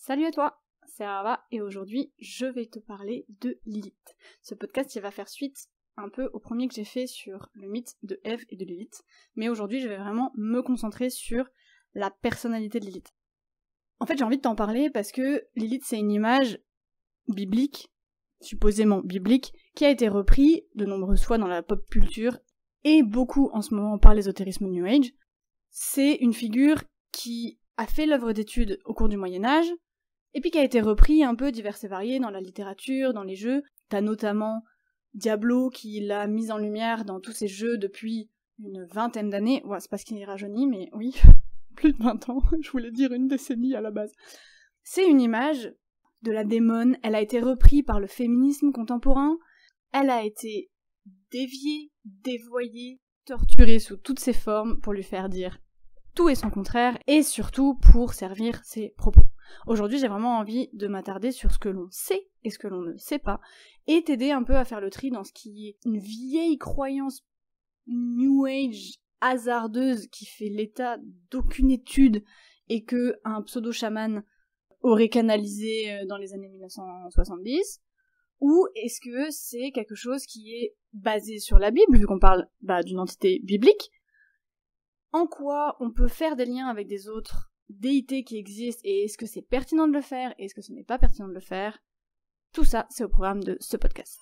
Salut à toi, c'est Arava et aujourd'hui je vais te parler de Lilith. Ce podcast il va faire suite un peu au premier que j'ai fait sur le mythe de Ève et de Lilith, mais aujourd'hui je vais vraiment me concentrer sur la personnalité de Lilith. En fait j'ai envie de t'en parler parce que Lilith c'est une image biblique, supposément biblique, qui a été reprise de nombreuses fois dans la pop culture et beaucoup en ce moment par l'ésotérisme New Age. C'est une figure qui a fait l'œuvre d'études au cours du Moyen-Âge, et puis qui a été repris un peu divers et varié dans la littérature, dans les jeux. T'as notamment Diablo qui l'a mise en lumière dans tous ses jeux depuis une vingtaine d'années. Ouais, c'est parce qu'il est rajeuni, mais oui, plus de 20 ans, je voulais dire une décennie à la base. C'est une image de la démone, elle a été reprise par le féminisme contemporain, elle a été déviée, dévoyée, torturée sous toutes ses formes pour lui faire dire tout et son contraire, et surtout pour servir ses propos. Aujourd'hui, j'ai vraiment envie de m'attarder sur ce que l'on sait et ce que l'on ne sait pas, et t'aider un peu à faire le tri dans ce qui est une vieille croyance New Age hasardeuse qui fait l'état d'aucune étude et que un pseudo-chaman aurait canalisé dans les années 1970, ou est-ce que c'est quelque chose qui est basé sur la Bible, vu qu'on parle d'une entité biblique, en quoi on peut faire des liens avec des autres déités qui existent, et est-ce que c'est pertinent de le faire, et est-ce que ce n'est pas pertinent de le faire. Tout ça, c'est au programme de ce podcast.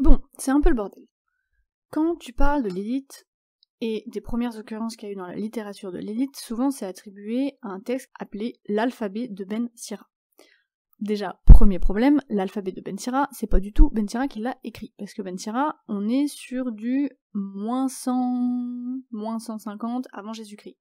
Bon, c'est un peu le bordel. Quand tu parles de Lilith et des premières occurrences qu'il y a eu dans la littérature de Lilith, souvent c'est attribué à un texte appelé l'alphabet de Ben Sira. Déjà, premier problème, l'alphabet de Ben Sira, c'est pas du tout Ben Sira qui l'a écrit, parce que Ben Sira, on est sur du -100, -150 avant Jésus-Christ.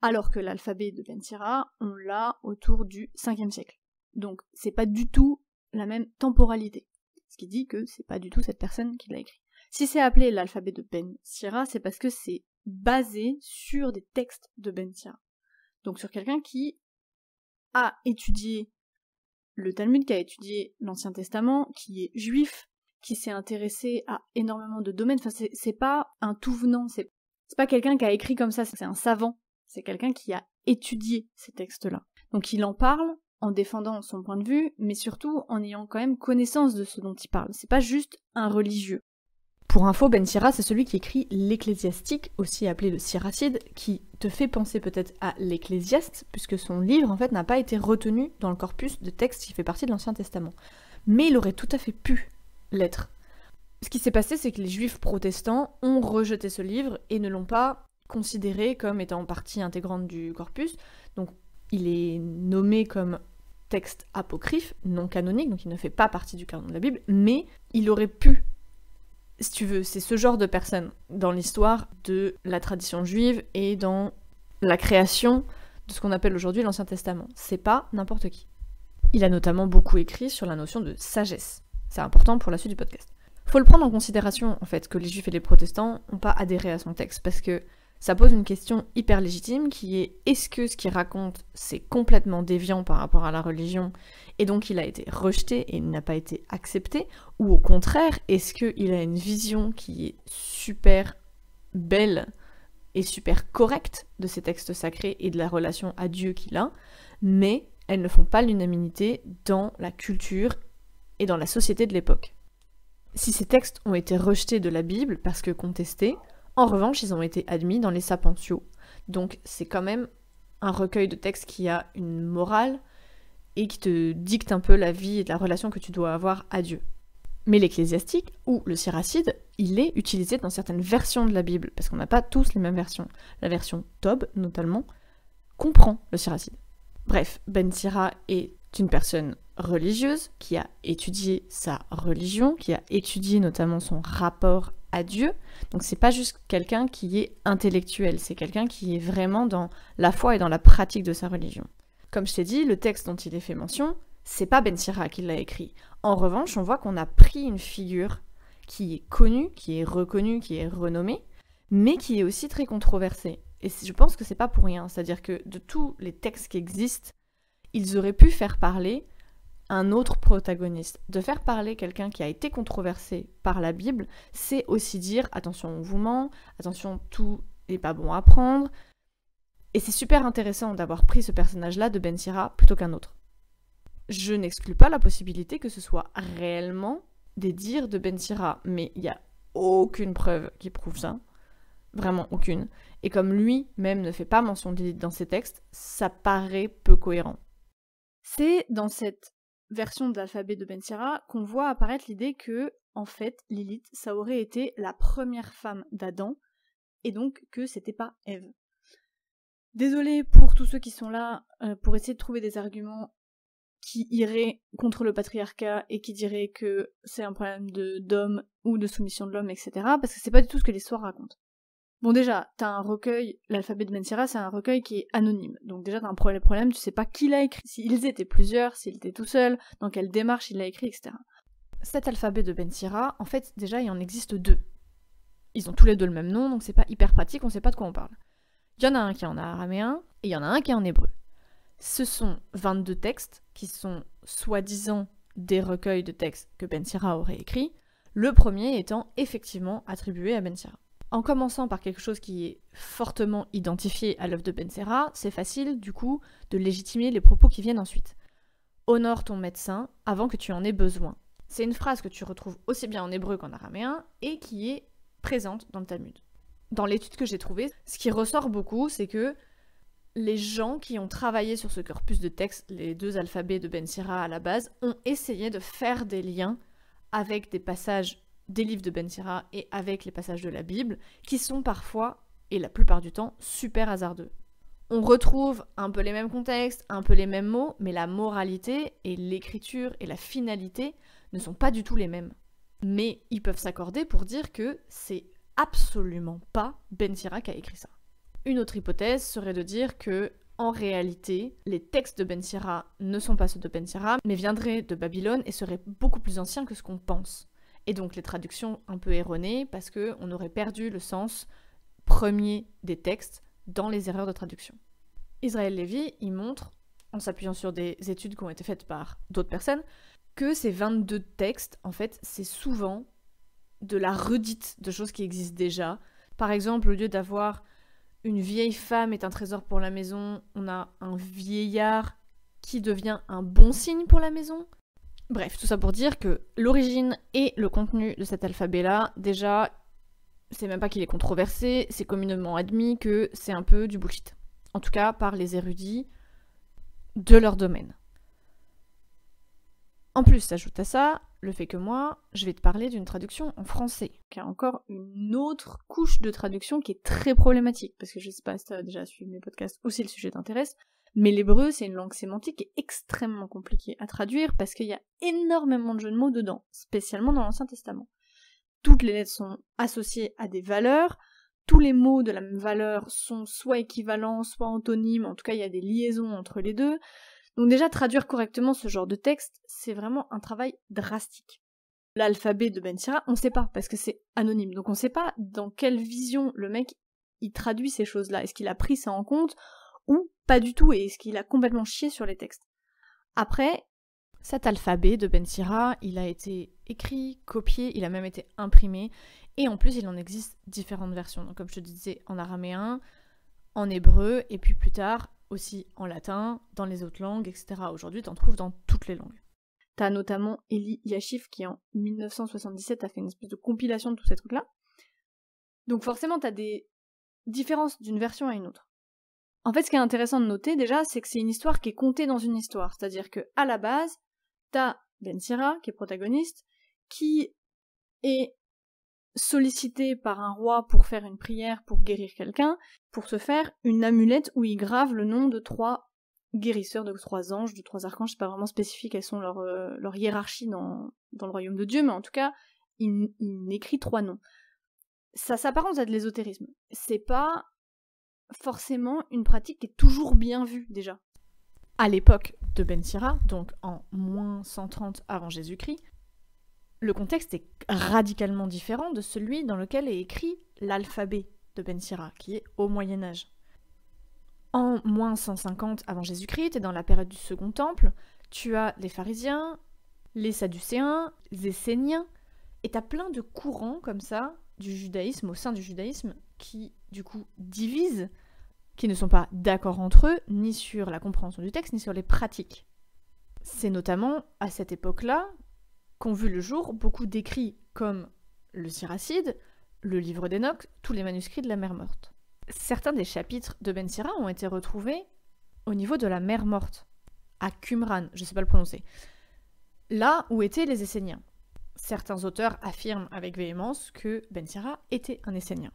Alors que l'alphabet de Ben Sira, on l'a autour du 5e siècle. Donc c'est pas du tout la même temporalité. Ce qui dit que c'est pas du tout cette personne qui l'a écrit. Si c'est appelé l'alphabet de Ben Sira, c'est parce que c'est basé sur des textes de Ben Sira. Donc sur quelqu'un qui a étudié le Talmud, qui a étudié l'Ancien Testament, qui est juif, qui s'est intéressé à énormément de domaines. Enfin, c'est pas un tout venant, c'est pas quelqu'un qui a écrit comme ça, c'est un savant. C'est quelqu'un qui a étudié ces textes-là. Donc il en parle en défendant son point de vue, mais surtout en ayant quand même connaissance de ce dont il parle. C'est pas juste un religieux. Pour info, Ben Sira, c'est celui qui écrit l'Ecclésiastique, aussi appelé le Siracide, qui te fait penser peut-être à l'Ecclésiaste, puisque son livre, en fait, n'a pas été retenu dans le corpus de textes qui fait partie de l'Ancien Testament. Mais il aurait tout à fait pu l'être. Ce qui s'est passé, c'est que les juifs protestants ont rejeté ce livre et ne l'ont pas considéré comme étant partie intégrante du corpus. Donc, il est nommé comme texte apocryphe, non canonique, donc il ne fait pas partie du canon de la Bible, mais il aurait pu, si tu veux, c'est ce genre de personne dans l'histoire de la tradition juive et dans la création de ce qu'on appelle aujourd'hui l'Ancien Testament. C'est pas n'importe qui. Il a notamment beaucoup écrit sur la notion de sagesse. C'est important pour la suite du podcast. Faut le prendre en considération, en fait, que les juifs et les protestants n'ont pas adhéré à son texte, parce que ça pose une question hyper légitime qui est: est-ce que ce qu'il raconte c'est complètement déviant par rapport à la religion et donc il a été rejeté et il n'a pas été accepté, ou au contraire, est-ce qu'il a une vision qui est super belle et super correcte de ces textes sacrés et de la relation à Dieu qu'il a, mais elles ne font pas l'unanimité dans la culture et dans la société de l'époque. Si ces textes ont été rejetés de la Bible parce que contestés, en revanche, ils ont été admis dans les sapentiaux. Donc c'est quand même un recueil de textes qui a une morale et qui te dicte un peu la vie et la relation que tu dois avoir à Dieu. Mais l'Ecclésiastique, ou le Siracide, il est utilisé dans certaines versions de la Bible, parce qu'on n'a pas tous les mêmes versions. La version Tob, notamment, comprend le Siracide. Bref, Ben Sira est une personne religieuse qui a étudié sa religion, qui a étudié notamment son rapport à Dieu. Donc c'est pas juste quelqu'un qui est intellectuel, c'est quelqu'un qui est vraiment dans la foi et dans la pratique de sa religion. Comme je t'ai dit, le texte dont il est fait mention, c'est pas Ben Sira qui l'a écrit. En revanche, on voit qu'on a pris une figure qui est connu, qui est reconnu, qui est renommé, mais qui est aussi très controversé. Et je pense que c'est pas pour rien, c'est-à-dire que de tous les textes qui existent, ils auraient pu faire parler un autre protagoniste. De faire parler quelqu'un qui a été controversé par la Bible, c'est aussi dire attention, on vous ment, attention, tout n'est pas bon à prendre. Et c'est super intéressant d'avoir pris ce personnage-là de Ben Sira plutôt qu'un autre. Je n'exclus pas la possibilité que ce soit réellement des dires de Ben Sira, mais il n'y a aucune preuve qui prouve ça. Vraiment aucune. Et comme lui-même ne fait pas mention d'Élite dans ses textes, ça paraît peu cohérent. C'est dans cette version de l'alphabet de Ben Sira qu'on voit apparaître l'idée que, en fait, Lilith, ça aurait été la première femme d'Adam, et donc que c'était pas Ève. Désolée pour tous ceux qui sont là pour essayer de trouver des arguments qui iraient contre le patriarcat et qui diraient que c'est un problème d'homme ou de soumission de l'homme, etc. Parce que c'est pas du tout ce que l'histoire raconte. Bon déjà, t'as un recueil, l'alphabet de Ben Sira, c'est un recueil qui est anonyme. Donc déjà t'as un problème, tu sais pas qui l'a écrit, s'ils étaient plusieurs, s'il était tout seul, dans quelle démarche il l'a écrit, etc. Cet alphabet de Ben Sira, en fait déjà il en existe 2. Ils ont tous les 2 le même nom, donc c'est pas hyper pratique, on sait pas de quoi on parle. Il y en a un qui est en araméen, et il y en a un qui est en hébreu. Ce sont 22 textes qui sont soi-disant des recueils de textes que Ben Sira aurait écrits, le premier étant effectivement attribué à Ben Sira. En commençant par quelque chose qui est fortement identifié à l'œuvre de Ben Sira, c'est facile, du coup, de légitimer les propos qui viennent ensuite. Honore ton médecin avant que tu en aies besoin. C'est une phrase que tu retrouves aussi bien en hébreu qu'en araméen et qui est présente dans le Talmud. Dans l'étude que j'ai trouvée, ce qui ressort beaucoup, c'est que les gens qui ont travaillé sur ce corpus de textes, les 2 alphabets de Ben Sira à la base, ont essayé de faire des liens avec des passages des livres de Ben Sira et avec les passages de la Bible, qui sont parfois, et la plupart du temps, super hasardeux. On retrouve un peu les mêmes contextes, un peu les mêmes mots, mais la moralité et l'écriture et la finalité ne sont pas du tout les mêmes. Mais ils peuvent s'accorder pour dire que c'est absolument pas Ben Sira qui a écrit ça. Une autre hypothèse serait de dire que, en réalité, les textes de Ben Sira ne sont pas ceux de Ben Sira, mais viendraient de Babylone et seraient beaucoup plus anciens que ce qu'on pense. Et donc les traductions un peu erronées, parce qu'on aurait perdu le sens premier des textes dans les erreurs de traduction. Israël Lévy, il montre, en s'appuyant sur des études qui ont été faites par d'autres personnes, que ces 22 textes, en fait, c'est souvent de la redite de choses qui existent déjà. Par exemple, au lieu d'avoir une vieille femme est un trésor pour la maison, on a un vieillard qui devient un bon signe pour la maison. Bref, tout ça pour dire que l'origine et le contenu de cet alphabet-là, déjà, c'est même pas qu'il est controversé, c'est communément admis que c'est un peu du bullshit. En tout cas, par les érudits de leur domaine. En plus, s'ajoute à ça le fait que moi, je vais te parler d'une traduction en français, qui a encore une autre couche de traduction qui est très problématique, parce que je sais pas si tu as déjà suivi mes podcasts ou si le sujet t'intéresse, mais l'hébreu, c'est une langue sémantique qui est extrêmement compliquée à traduire parce qu'il y a énormément de jeux de mots dedans, spécialement dans l'Ancien Testament. Toutes les lettres sont associées à des valeurs, tous les mots de la même valeur sont soit équivalents, soit antonymes, en tout cas il y a des liaisons entre les deux. Donc déjà, traduire correctement ce genre de texte, c'est vraiment un travail drastique. L'alphabet de Ben Sira, on sait pas, parce que c'est anonyme, donc on sait pas dans quelle vision le mec, il traduit ces choses-là. Est-ce qu'il a pris ça en compte ou pas du tout, et est-ce qu'il a complètement chié sur les textes. Après, cet alphabet de Ben Sira, il a été écrit, copié, il a même été imprimé, et en plus il en existe différentes versions. Donc, comme je te disais, en araméen, en hébreu, et puis plus tard aussi en latin, dans les autres langues, etc. Aujourd'hui, t'en trouves dans toutes les langues. T'as notamment Eli Yashiv qui en 1977 a fait une espèce de compilation de tous ces trucs-là. Donc forcément, t'as des différences d'une version à une autre. En fait, ce qui est intéressant de noter déjà, c'est que c'est une histoire qui est contée dans une histoire. C'est-à-dire que à la base, t'as Ben Sira, qui est protagoniste, qui est sollicité par un roi pour faire une prière pour guérir quelqu'un, pour se faire une amulette où il grave le nom de 3 guérisseurs, de 3 anges, de 3 archanges, c'est pas vraiment spécifique, elles sont leur hiérarchie dans le royaume de Dieu, mais en tout cas, il écrit 3 noms. Ça s'apparente à de l'ésotérisme. C'est pas forcément une pratique qui est toujours bien vue, déjà. À l'époque de Ben Sira, donc en moins 130 avant Jésus-Christ, le contexte est radicalement différent de celui dans lequel est écrit l'alphabet de Ben Sira, qui est au Moyen-Âge. En moins 150 avant Jésus-Christ, et dans la période du Second Temple, tu as les pharisiens, les sadducéens, les esséniens, et tu as plein de courants comme ça du judaïsme, au sein du judaïsme, qui du coup divisent, qui ne sont pas d'accord entre eux, ni sur la compréhension du texte, ni sur les pratiques. C'est notamment à cette époque-là qu'ont vu le jour beaucoup d'écrits comme le Siracide, le livre d'Enoch, tous les manuscrits de la mer morte. Certains des chapitres de Ben Sira ont été retrouvés au niveau de la mer morte, à Qumran, je ne sais pas le prononcer, là où étaient les Esséniens. Certains auteurs affirment avec véhémence que Ben Sira était un Essénien.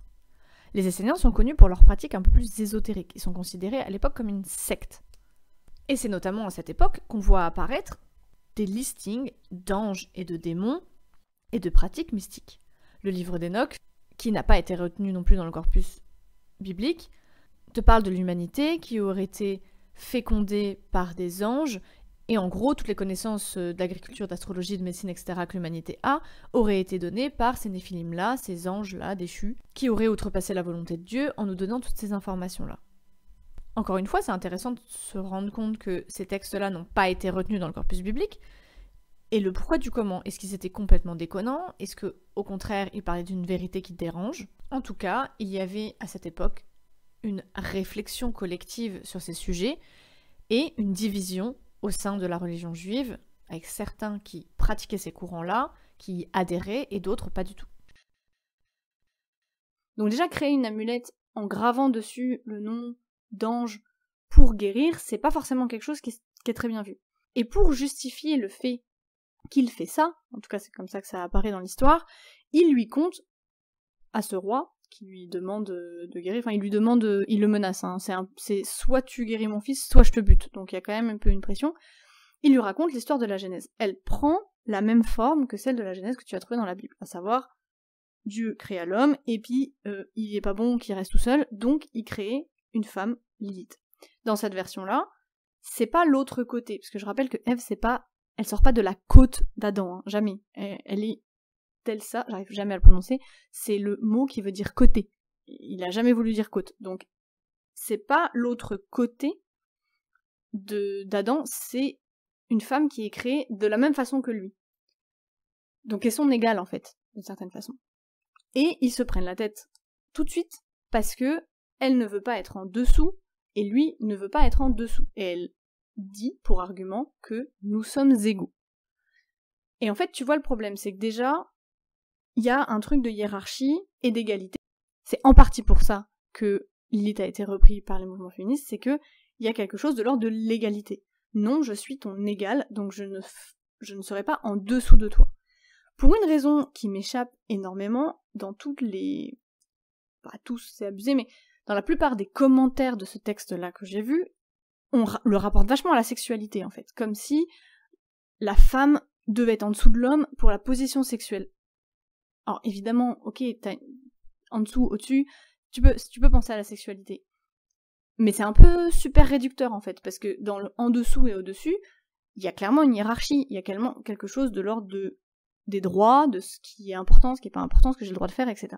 Les Esséniens sont connus pour leurs pratiques un peu plus ésotériques. Ils sont considérés à l'époque comme une secte. Et c'est notamment à cette époque qu'on voit apparaître des listings d'anges et de démons et de pratiques mystiques. Le livre d'Enoch, qui n'a pas été retenu non plus dans le corpus biblique, te parle de l'humanité qui aurait été fécondée par des anges, et en gros, toutes les connaissances d'agriculture, d'astrologie, de médecine, etc. que l'humanité a, auraient été données par ces néphilim-là, ces anges-là, déchus, qui auraient outrepassé la volonté de Dieu en nous donnant toutes ces informations-là. Encore une fois, c'est intéressant de se rendre compte que ces textes-là n'ont pas été retenus dans le corpus biblique, et le pourquoi du comment. Est-ce qu'ils étaient complètement déconnants? Est-ce que, au contraire, ils parlaient d'une vérité qui dérange? En tout cas, il y avait à cette époque une réflexion collective sur ces sujets et une division au sein de la religion juive, avec certains qui pratiquaient ces courants-là, qui y adhéraient, et d'autres pas du tout. Donc déjà, créer une amulette en gravant dessus le nom d'ange pour guérir, c'est pas forcément quelque chose qui est très bien vu. Et pour justifier le fait qu'il fait ça, en tout cas c'est comme ça que ça apparaît dans l'histoire, il lui compte à ce roi, qui lui demande de guérir, enfin il le menace, hein. C'est soit tu guéris mon fils, soit je te bute, donc il y a quand même un peu une pression. Il lui raconte l'histoire de la Genèse. Elle prend la même forme que celle de la Genèse que tu as trouvée dans la Bible, à savoir Dieu créa l'homme, et puis il est pas bon qu'il reste tout seul, donc il crée une femme, Lilith. Dans cette version-là, c'est pas l'autre côté, parce que je rappelle que Ève, elle sort pas de la côte d'Adam, hein, jamais. Elle est telle ça, j'arrive jamais à le prononcer, c'est le mot qui veut dire côté. Il a jamais voulu dire côte, donc c'est pas l'autre côté d'Adam, c'est une femme qui est créée de la même façon que lui. Donc elles sont égales en fait, d'une certaine façon. Et ils se prennent la tête tout de suite parce que elle ne veut pas être en dessous et lui ne veut pas être en dessous. Et elle dit pour argument que nous sommes égaux. Et en fait, tu vois le problème, c'est que déjà, il y a un truc de hiérarchie et d'égalité. C'est en partie pour ça que Lilith a été repris par les mouvements féministes, c'est que il y a quelque chose de l'ordre de l'égalité. Non, je suis ton égal, donc je ne serai pas en dessous de toi. Pour une raison qui m'échappe énormément, dans toutes les... pas tous, c'est abusé, mais dans la plupart des commentaires de ce texte-là que j'ai vu, on le rapporte vachement à la sexualité, en fait. Comme si la femme devait être en dessous de l'homme pour la position sexuelle. Alors, évidemment, ok, t'as en dessous, au-dessus, tu peux penser à la sexualité. Mais c'est un peu super réducteur, en fait, parce que dans le en dessous et au-dessus, il y a clairement une hiérarchie, il y a clairement quelque chose de l'ordre des droits, de ce qui est important, ce qui est pas important, ce que j'ai le droit de faire, etc.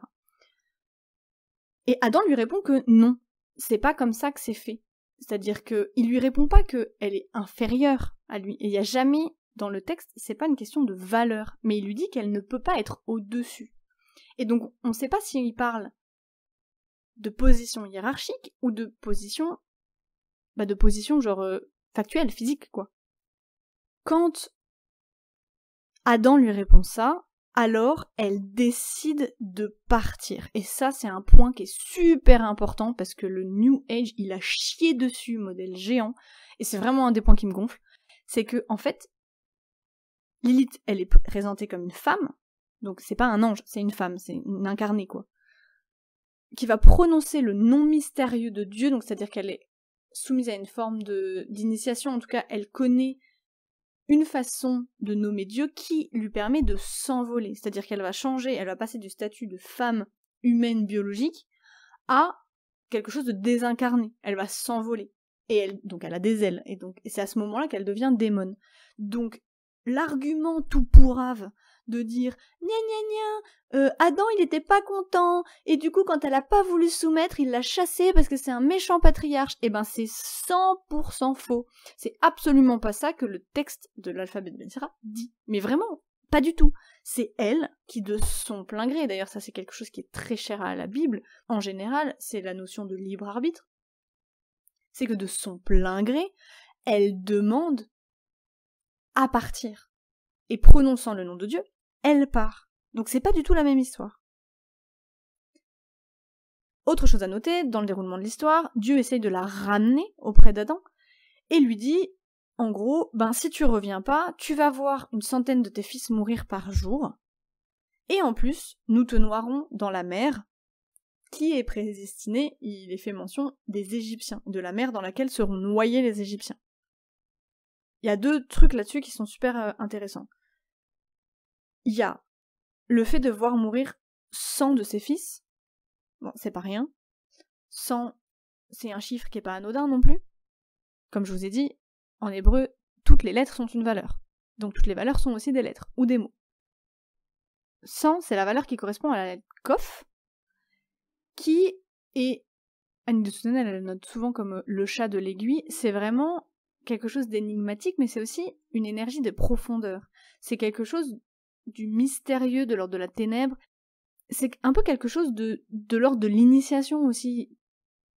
Et Adam lui répond que non, c'est pas comme ça que c'est fait. C'est-à-dire qu'il lui répond pas qu'elle est inférieure à lui. Et il y a jamais, dans le texte, c'est pas une question de valeur, mais il lui dit qu'elle ne peut pas être au-dessus. Et donc, on sait pas s'il parle de position hiérarchique ou de position genre factuelle, physique, quoi. Quand Adam lui répond ça, alors elle décide de partir. Et ça, c'est un point qui est super important parce que le New Age, il a chié dessus, modèle géant, et c'est vraiment un des points qui me gonfle, c'est que, en fait, Lilith, elle est présentée comme une femme, donc c'est pas un ange, c'est une femme, c'est une incarnée, quoi, qui va prononcer le nom mystérieux de Dieu, donc c'est-à-dire qu'elle est soumise à une forme d'initiation, en tout cas, elle connaît une façon de nommer Dieu qui lui permet de s'envoler. C'est-à-dire qu'elle va changer, elle va passer du statut de femme humaine biologique à quelque chose de désincarné. Elle va s'envoler. Et donc elle a des ailes. Et c'est à ce moment-là qu'elle devient démon. Donc l'argument tout pourrave de dire « Gna gna gna, Adam il était pas content, et du coup quand elle a pas voulu se soumettre, il l'a chassé parce que c'est un méchant patriarche », eh ben c'est 100% faux. C'est absolument pas ça que le texte de l'alphabet de Ben Sira dit. Mais vraiment, pas du tout. C'est elle qui, de son plein gré, d'ailleurs ça c'est quelque chose qui est très cher à la Bible, en général, c'est la notion de libre arbitre, c'est que de son plein gré, elle demande à partir. Et prononçant le nom de Dieu, elle part. Donc c'est pas du tout la même histoire. Autre chose à noter, dans le déroulement de l'histoire, Dieu essaye de la ramener auprès d'Adam, et lui dit, en gros, si tu reviens pas, tu vas voir une centaine de tes fils mourir par jour, et en plus, nous te noierons dans la mer, qui est prédestinée, il est fait mention, des Égyptiens, de la mer dans laquelle seront noyés les Égyptiens. Il y a 2 trucs là-dessus qui sont super intéressants. Il y a le fait de voir mourir 100 de ses fils. Bon, c'est pas rien. 100, c'est un chiffre qui est pas anodin non plus. Comme je vous ai dit, en hébreu, toutes les lettres sont une valeur. Donc toutes les valeurs sont aussi des lettres, ou des mots. 100, c'est la valeur qui correspond à la lettre Kof, qui est, Annie de Soutenel, elle le note souvent comme le chat de l'aiguille, c'est vraiment quelque chose d'énigmatique, mais c'est aussi une énergie de profondeur. C'est quelque chose du mystérieux, de l'ordre de la ténèbre. C'est un peu quelque chose de l'ordre de l'initiation aussi.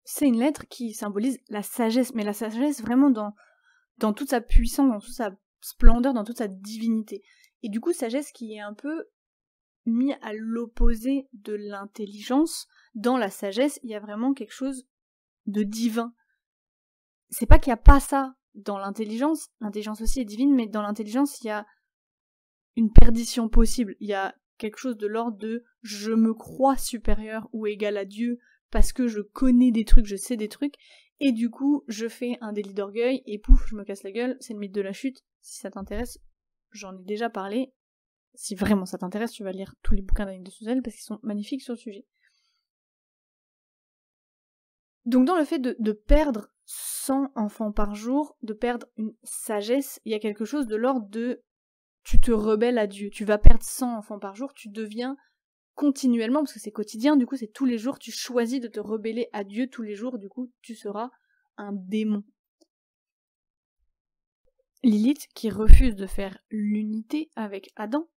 C'est une lettre qui symbolise la sagesse, mais la sagesse vraiment dans toute sa puissance, dans toute sa splendeur, dans toute sa divinité. Et du coup, sagesse qui est un peu mis à l'opposé de l'intelligence. Dans la sagesse, il y a vraiment quelque chose de divin. C'est pas qu'il n'y a pas ça dans l'intelligence aussi est divine, mais dans l'intelligence, il y a une perdition possible. Il y a quelque chose de l'ordre de « je me crois supérieur ou égal à Dieu parce que je connais des trucs, je sais des trucs, et du coup, je fais un délit d'orgueil, et pouf, je me casse la gueule, c'est le mythe de la chute. Si ça t'intéresse, j'en ai déjà parlé. Si vraiment ça t'intéresse, tu vas lire tous les bouquins d'Annie de Soutenel parce qu'ils sont magnifiques sur le sujet. Donc dans le fait de perdre 100 enfants par jour, de perdre une sagesse, il y a quelque chose de l'ordre de tu te rebelles à Dieu. Tu vas perdre 100 enfants par jour, tu deviens continuellement, parce que c'est quotidien, du coup c'est tous les jours, tu choisis de te rebeller à Dieu tous les jours, du coup tu seras un démon. Lilith qui refuse de faire l'unité avec Adam,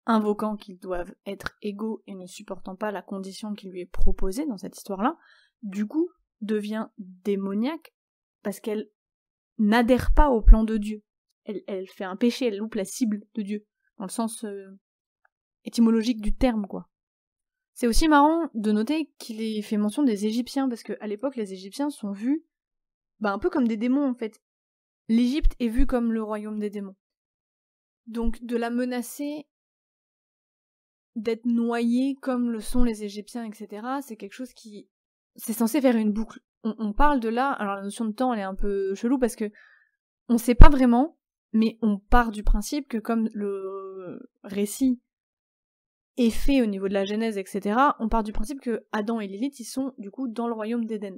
invoquant qu'ils doivent être égaux et ne supportant pas la condition qui lui est proposée dans cette histoire-là, du coup devient démoniaque parce qu'elle n'adhère pas au plan de Dieu. Elle fait un péché, elle loupe la cible de Dieu, dans le sens étymologique du terme, quoi. C'est aussi marrant de noter qu'il est fait mention des Égyptiens, parce qu'à l'époque, les Égyptiens sont vus un peu comme des démons, en fait. L'Égypte est vue comme le royaume des démons. Donc, de la menacer d'être noyée comme le sont les Égyptiens, etc., c'est quelque chose qui... C'est censé faire une boucle. On parle de là... Alors, la notion de temps, elle est un peu chelou, parce que on sait pas vraiment, mais on part du principe que comme le récit est fait au niveau de la Genèse, etc., on part du principe que Adam et Lilith, ils sont du coup dans le royaume d'Éden.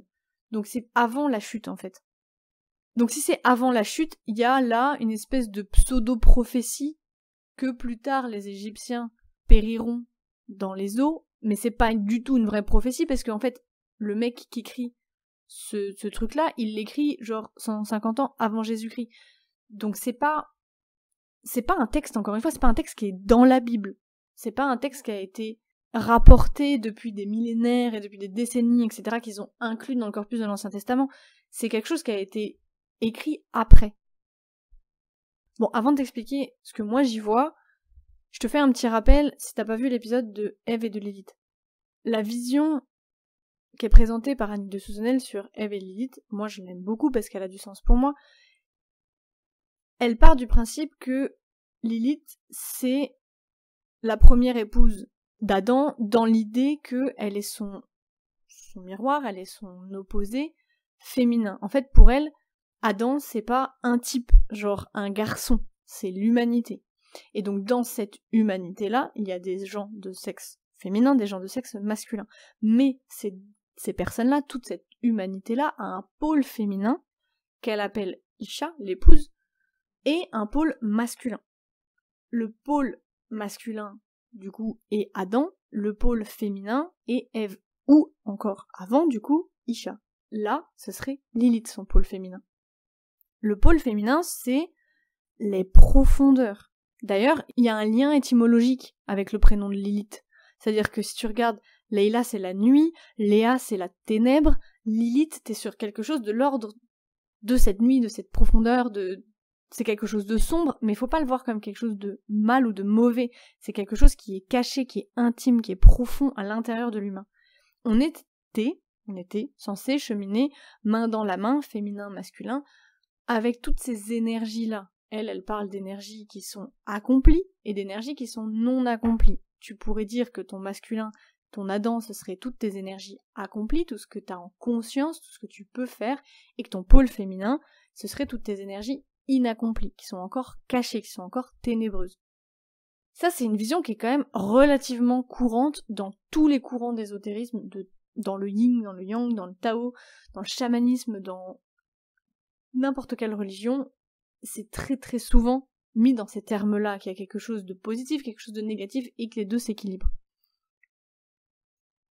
Donc c'est avant la chute en fait. Donc si c'est avant la chute, il y a là une espèce de pseudo-prophétie que plus tard les Égyptiens périront dans les eaux, mais c'est pas du tout une vraie prophétie parce qu'en fait, le mec qui écrit ce truc-là, il l'écrit genre 150 ans avant Jésus-Christ. Donc c'est pas un texte, encore une fois, c'est pas un texte qui est dans la Bible. C'est pas un texte qui a été rapporté depuis des millénaires et depuis des décennies, etc., qu'ils ont inclus dans le corpus de l'Ancien Testament. C'est quelque chose qui a été écrit après. Bon, avant de t'expliquer ce que moi j'y vois, je te fais un petit rappel si t'as pas vu l'épisode de Ève et de Lilith. La vision qui est présentée par Annie de Soutenel sur Ève et Lilith, moi je l'aime beaucoup parce qu'elle a du sens pour moi. Elle part du principe que Lilith, c'est la première épouse d'Adam dans l'idée qu'elle est son miroir, elle est son opposé féminin. En fait, pour elle, Adam, c'est pas un type, genre un garçon, c'est l'humanité. Et donc dans cette humanité-là, il y a des gens de sexe féminin, des gens de sexe masculin. Mais ces personnes-là, toute cette humanité-là, a un pôle féminin qu'elle appelle Isha, l'épouse, et un pôle masculin. Le pôle masculin, du coup, est Adam, le pôle féminin est Ève. Ou encore avant, du coup, Isha. Là, ce serait Lilith, son pôle féminin. Le pôle féminin, c'est les profondeurs. D'ailleurs, il y a un lien étymologique avec le prénom de Lilith. C'est-à-dire que si tu regardes, Leila c'est la nuit, Léa c'est la ténèbre, Lilith t'es sur quelque chose de l'ordre de cette nuit, de cette profondeur, c'est quelque chose de sombre, mais il faut pas le voir comme quelque chose de mal ou de mauvais. C'est quelque chose qui est caché, qui est intime, qui est profond à l'intérieur de l'humain. On était censé cheminer main dans la main, féminin, masculin, avec toutes ces énergies-là. Elle parle d'énergies qui sont accomplies et d'énergies qui sont non accomplies. Tu pourrais dire que ton masculin, ton Adam, ce serait toutes tes énergies accomplies, tout ce que tu as en conscience, tout ce que tu peux faire, et que ton pôle féminin, ce serait toutes tes énergies inaccomplies, qui sont encore cachées, qui sont encore ténébreuses. Ça, c'est une vision qui est quand même relativement courante dans tous les courants d'ésotérisme, dans le yin, dans le yang, dans le tao, dans le chamanisme, dans n'importe quelle religion. C'est très très souvent mis dans ces termes-là, qu'il y a quelque chose de positif, quelque chose de négatif, et que les deux s'équilibrent.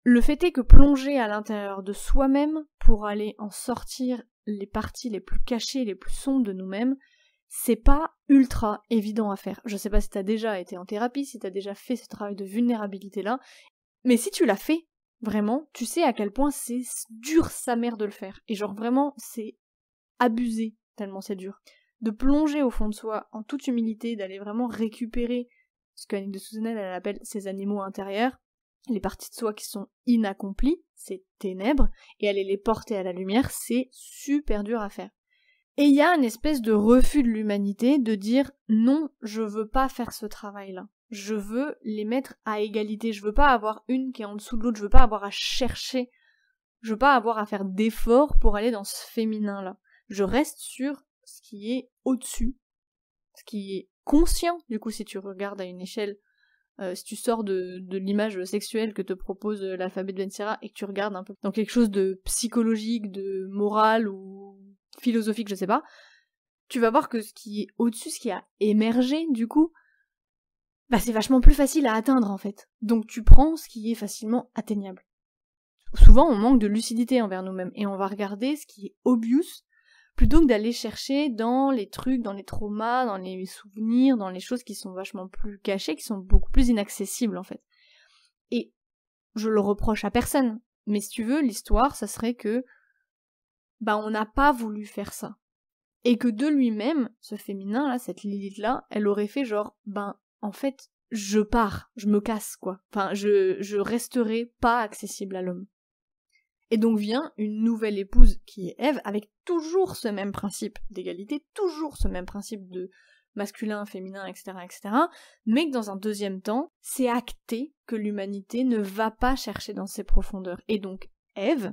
Le fait est que plonger à l'intérieur de soi-même pour aller en sortir les parties les plus cachées, les plus sombres de nous-mêmes, c'est pas ultra évident à faire. Je sais pas si t'as déjà été en thérapie, si t'as déjà fait ce travail de vulnérabilité-là, mais si tu l'as fait, vraiment, tu sais à quel point c'est dur sa mère de le faire. Et genre vraiment, c'est abusé, tellement c'est dur. De plonger au fond de soi en toute humilité, d'aller vraiment récupérer ce qu'Annick de Souzenel elle appelle ses animaux intérieurs, les parties de soi qui sont inaccomplies, c'est ténèbres, et aller les porter à la lumière, c'est super dur à faire. Et il y a une espèce de refus de l'humanité de dire non, je veux pas faire ce travail-là. Je veux les mettre à égalité, je veux pas avoir une qui est en dessous de l'autre, je veux pas avoir à chercher, je veux pas avoir à faire d'efforts pour aller dans ce féminin-là. Je reste sur ce qui est au-dessus, ce qui est conscient, du coup, si tu regardes à une échelle, si tu sors de l'image sexuelle que te propose l'alphabet de Ben Sira et que tu regardes un peu dans quelque chose de psychologique, de moral ou philosophique, je sais pas, tu vas voir que ce qui est au-dessus, ce qui a émergé, du coup, bah c'est vachement plus facile à atteindre, en fait. Donc tu prends ce qui est facilement atteignable. Souvent, on manque de lucidité envers nous-mêmes, et on va regarder ce qui est obvious, plutôt que d'aller chercher dans les trucs, dans les traumas, dans les souvenirs, dans les choses qui sont vachement plus cachées, qui sont beaucoup plus inaccessibles, en fait. Et je le reproche à personne, mais si tu veux, l'histoire, ça serait que bah on n'a pas voulu faire ça. Et que de lui-même, ce féminin là, cette Lilith-là, elle aurait fait genre, ben, en fait, je pars, je me casse, quoi. Enfin, je resterai pas accessible à l'homme. Et donc vient une nouvelle épouse qui est Ève, avec toujours ce même principe d'égalité, toujours ce même principe de masculin, féminin, etc., etc., mais que dans un deuxième temps, c'est acté que l'humanité ne va pas chercher dans ses profondeurs. Et donc Ève,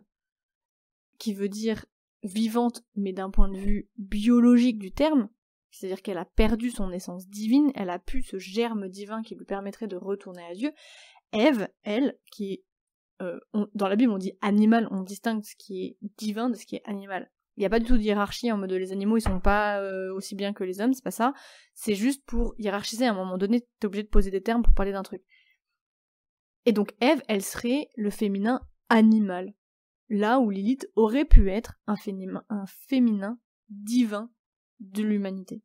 qui veut dire vivante, mais d'un point de vue biologique du terme, c'est-à-dire qu'elle a perdu son essence divine, elle a pu ce germe divin qui lui permettrait de retourner à Dieu. Ève, elle, qui est dans la Bible on dit animal, on distingue ce qui est divin de ce qui est animal. Il n'y a pas du tout de hiérarchie en mode les animaux ils sont pas aussi bien que les hommes, c'est pas ça. C'est juste pour hiérarchiser, à un moment donné t'es obligé de poser des termes pour parler d'un truc. Et donc Ève, elle serait le féminin animal. Là où Lilith aurait pu être un féminin divin de l'humanité.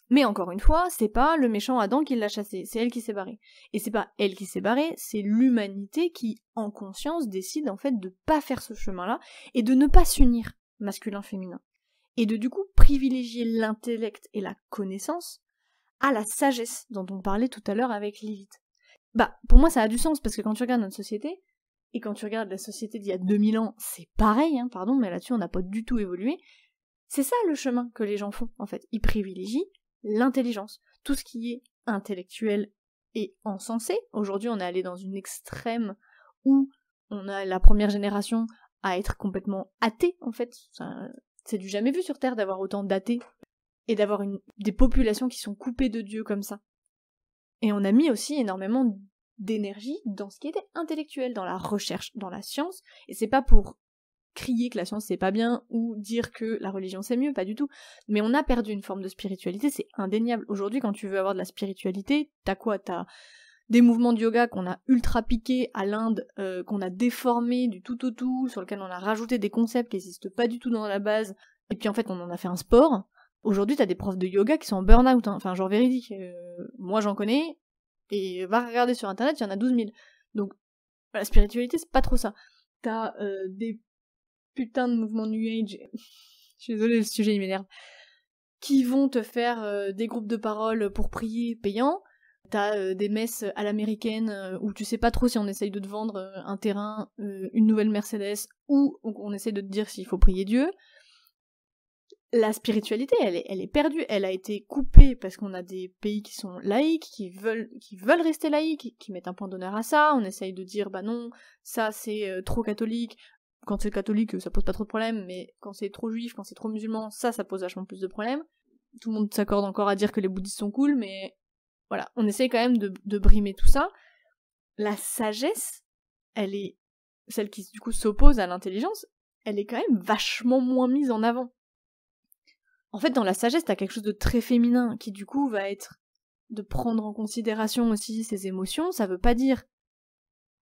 Mais encore une fois, c'est pas le méchant Adam qui l'a chassé, c'est elle qui s'est barrée. Et c'est pas elle qui s'est barrée, c'est l'humanité qui, en conscience, décide en fait de pas faire ce chemin-là et de ne pas s'unir masculin-féminin. Et de du coup privilégier l'intellect et la connaissance à la sagesse dont on parlait tout à l'heure avec Lilith. Bah, pour moi ça a du sens parce que quand tu regardes notre société, et quand tu regardes la société d'il y a 2000 ans, c'est pareil, hein, pardon, mais là-dessus on n'a pas du tout évolué. C'est ça le chemin que les gens font, en fait. Ils privilégient l'intelligence. Tout ce qui est intellectuel et encensé. Aujourd'hui, on est allé dans une extrême où on a la première génération à être complètement athée, en fait. C'est du jamais vu sur Terre d'avoir autant d'athées et d'avoir des populations qui sont coupées de Dieu comme ça. Et on a mis aussi énormément d'énergie dans ce qui était intellectuel, dans la recherche, dans la science, et c'est pas pour crier que la science c'est pas bien, ou dire que la religion c'est mieux, pas du tout. Mais on a perdu une forme de spiritualité, c'est indéniable. Aujourd'hui, quand tu veux avoir de la spiritualité, t'as quoi? T'as des mouvements de yoga qu'on a ultra piqués à l'Inde, qu'on a déformés du tout au tout, sur lequel on a rajouté des concepts qui n'existent pas du tout dans la base, et puis en fait on en a fait un sport. Aujourd'hui t'as des profs de yoga qui sont en burn-out, hein. Enfin genre véridique, moi j'en connais, et va regarder sur internet, il y en a 12 000. Donc la spiritualité c'est pas trop ça. T'as des putains de mouvements New Age, je suis désolée, le sujet il m'énerve, qui vont te faire des groupes de parole pour prier payants. T'as des messes à l'américaine où tu sais pas trop si on essaye de te vendre un terrain, une nouvelle Mercedes, ou on essaye de te dire s'il faut prier Dieu. La spiritualité, elle est perdue, elle a été coupée parce qu'on a des pays qui sont laïques, qui veulent rester laïques, qui mettent un point d'honneur à ça. On essaye de dire bah non, ça c'est trop catholique. Quand c'est catholique, ça pose pas trop de problèmes, mais quand c'est trop juif, quand c'est trop musulman, ça pose vachement plus de problèmes. Tout le monde s'accorde encore à dire que les bouddhistes sont cool, mais voilà, on essaye quand même de brimer tout ça. La sagesse, elle est celle qui du coup s'oppose à l'intelligence, elle est quand même vachement moins mise en avant. En fait, dans la sagesse, t'as quelque chose de très féminin qui du coup va être de prendre en considération aussi ses émotions. Ça veut pas dire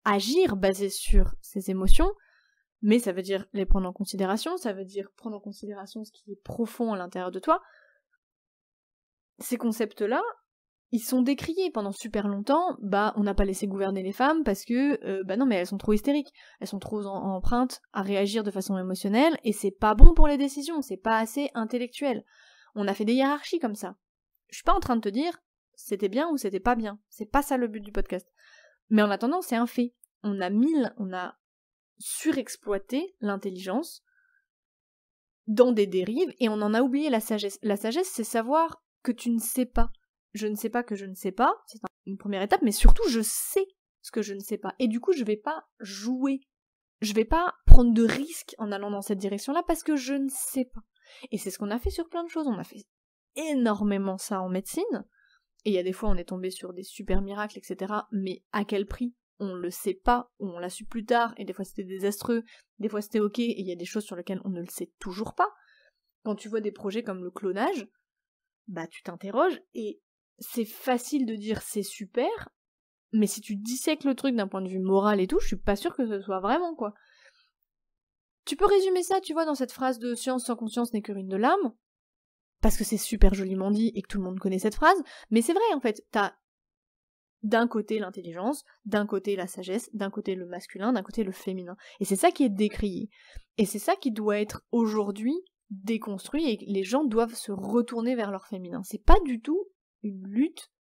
agir basé sur ses émotions, mais ça veut dire les prendre en considération, ça veut dire prendre en considération ce qui est profond à l'intérieur de toi. Ces concepts-là, ils sont décriés pendant super longtemps, bah on n'a pas laissé gouverner les femmes parce que, bah non mais elles sont trop hystériques, elles sont trop empreintes à réagir de façon émotionnelle, et c'est pas bon pour les décisions, c'est pas assez intellectuel. On a fait des hiérarchies comme ça. Je suis pas en train de te dire c'était bien ou c'était pas bien, c'est pas ça le but du podcast. Mais en attendant, c'est un fait. On a surexploité l'intelligence dans des dérives, et on en a oublié la sagesse. La sagesse, c'est savoir que tu ne sais pas. Je ne sais pas que je ne sais pas, c'est une première étape, mais surtout je sais ce que je ne sais pas. Et du coup, je vais pas jouer. Je vais pas prendre de risques en allant dans cette direction-là parce que je ne sais pas. Et c'est ce qu'on a fait sur plein de choses. On a fait énormément ça en médecine. Et il y a des fois, on est tombé sur des super miracles, etc. Mais à quel prix? On le sait pas, ou on l'a su plus tard, et des fois c'était désastreux, des fois c'était ok, et il y a des choses sur lesquelles on ne le sait toujours pas. Quand tu vois des projets comme le clonage, bah tu t'interroges, et c'est facile de dire c'est super, mais si tu dissèques le truc d'un point de vue moral et tout, je suis pas sûre que ce soit vraiment, quoi. Tu peux résumer ça, tu vois, dans cette phrase de science sans conscience n'est que ruine de l'âme, parce que c'est super joliment dit et que tout le monde connaît cette phrase, mais c'est vrai en fait, t'as d'un côté l'intelligence, d'un côté la sagesse, d'un côté le masculin, d'un côté le féminin. Et c'est ça qui est décrié. Et c'est ça qui doit être aujourd'hui déconstruit, et les gens doivent se retourner vers leur féminin. C'est pas du tout une lutte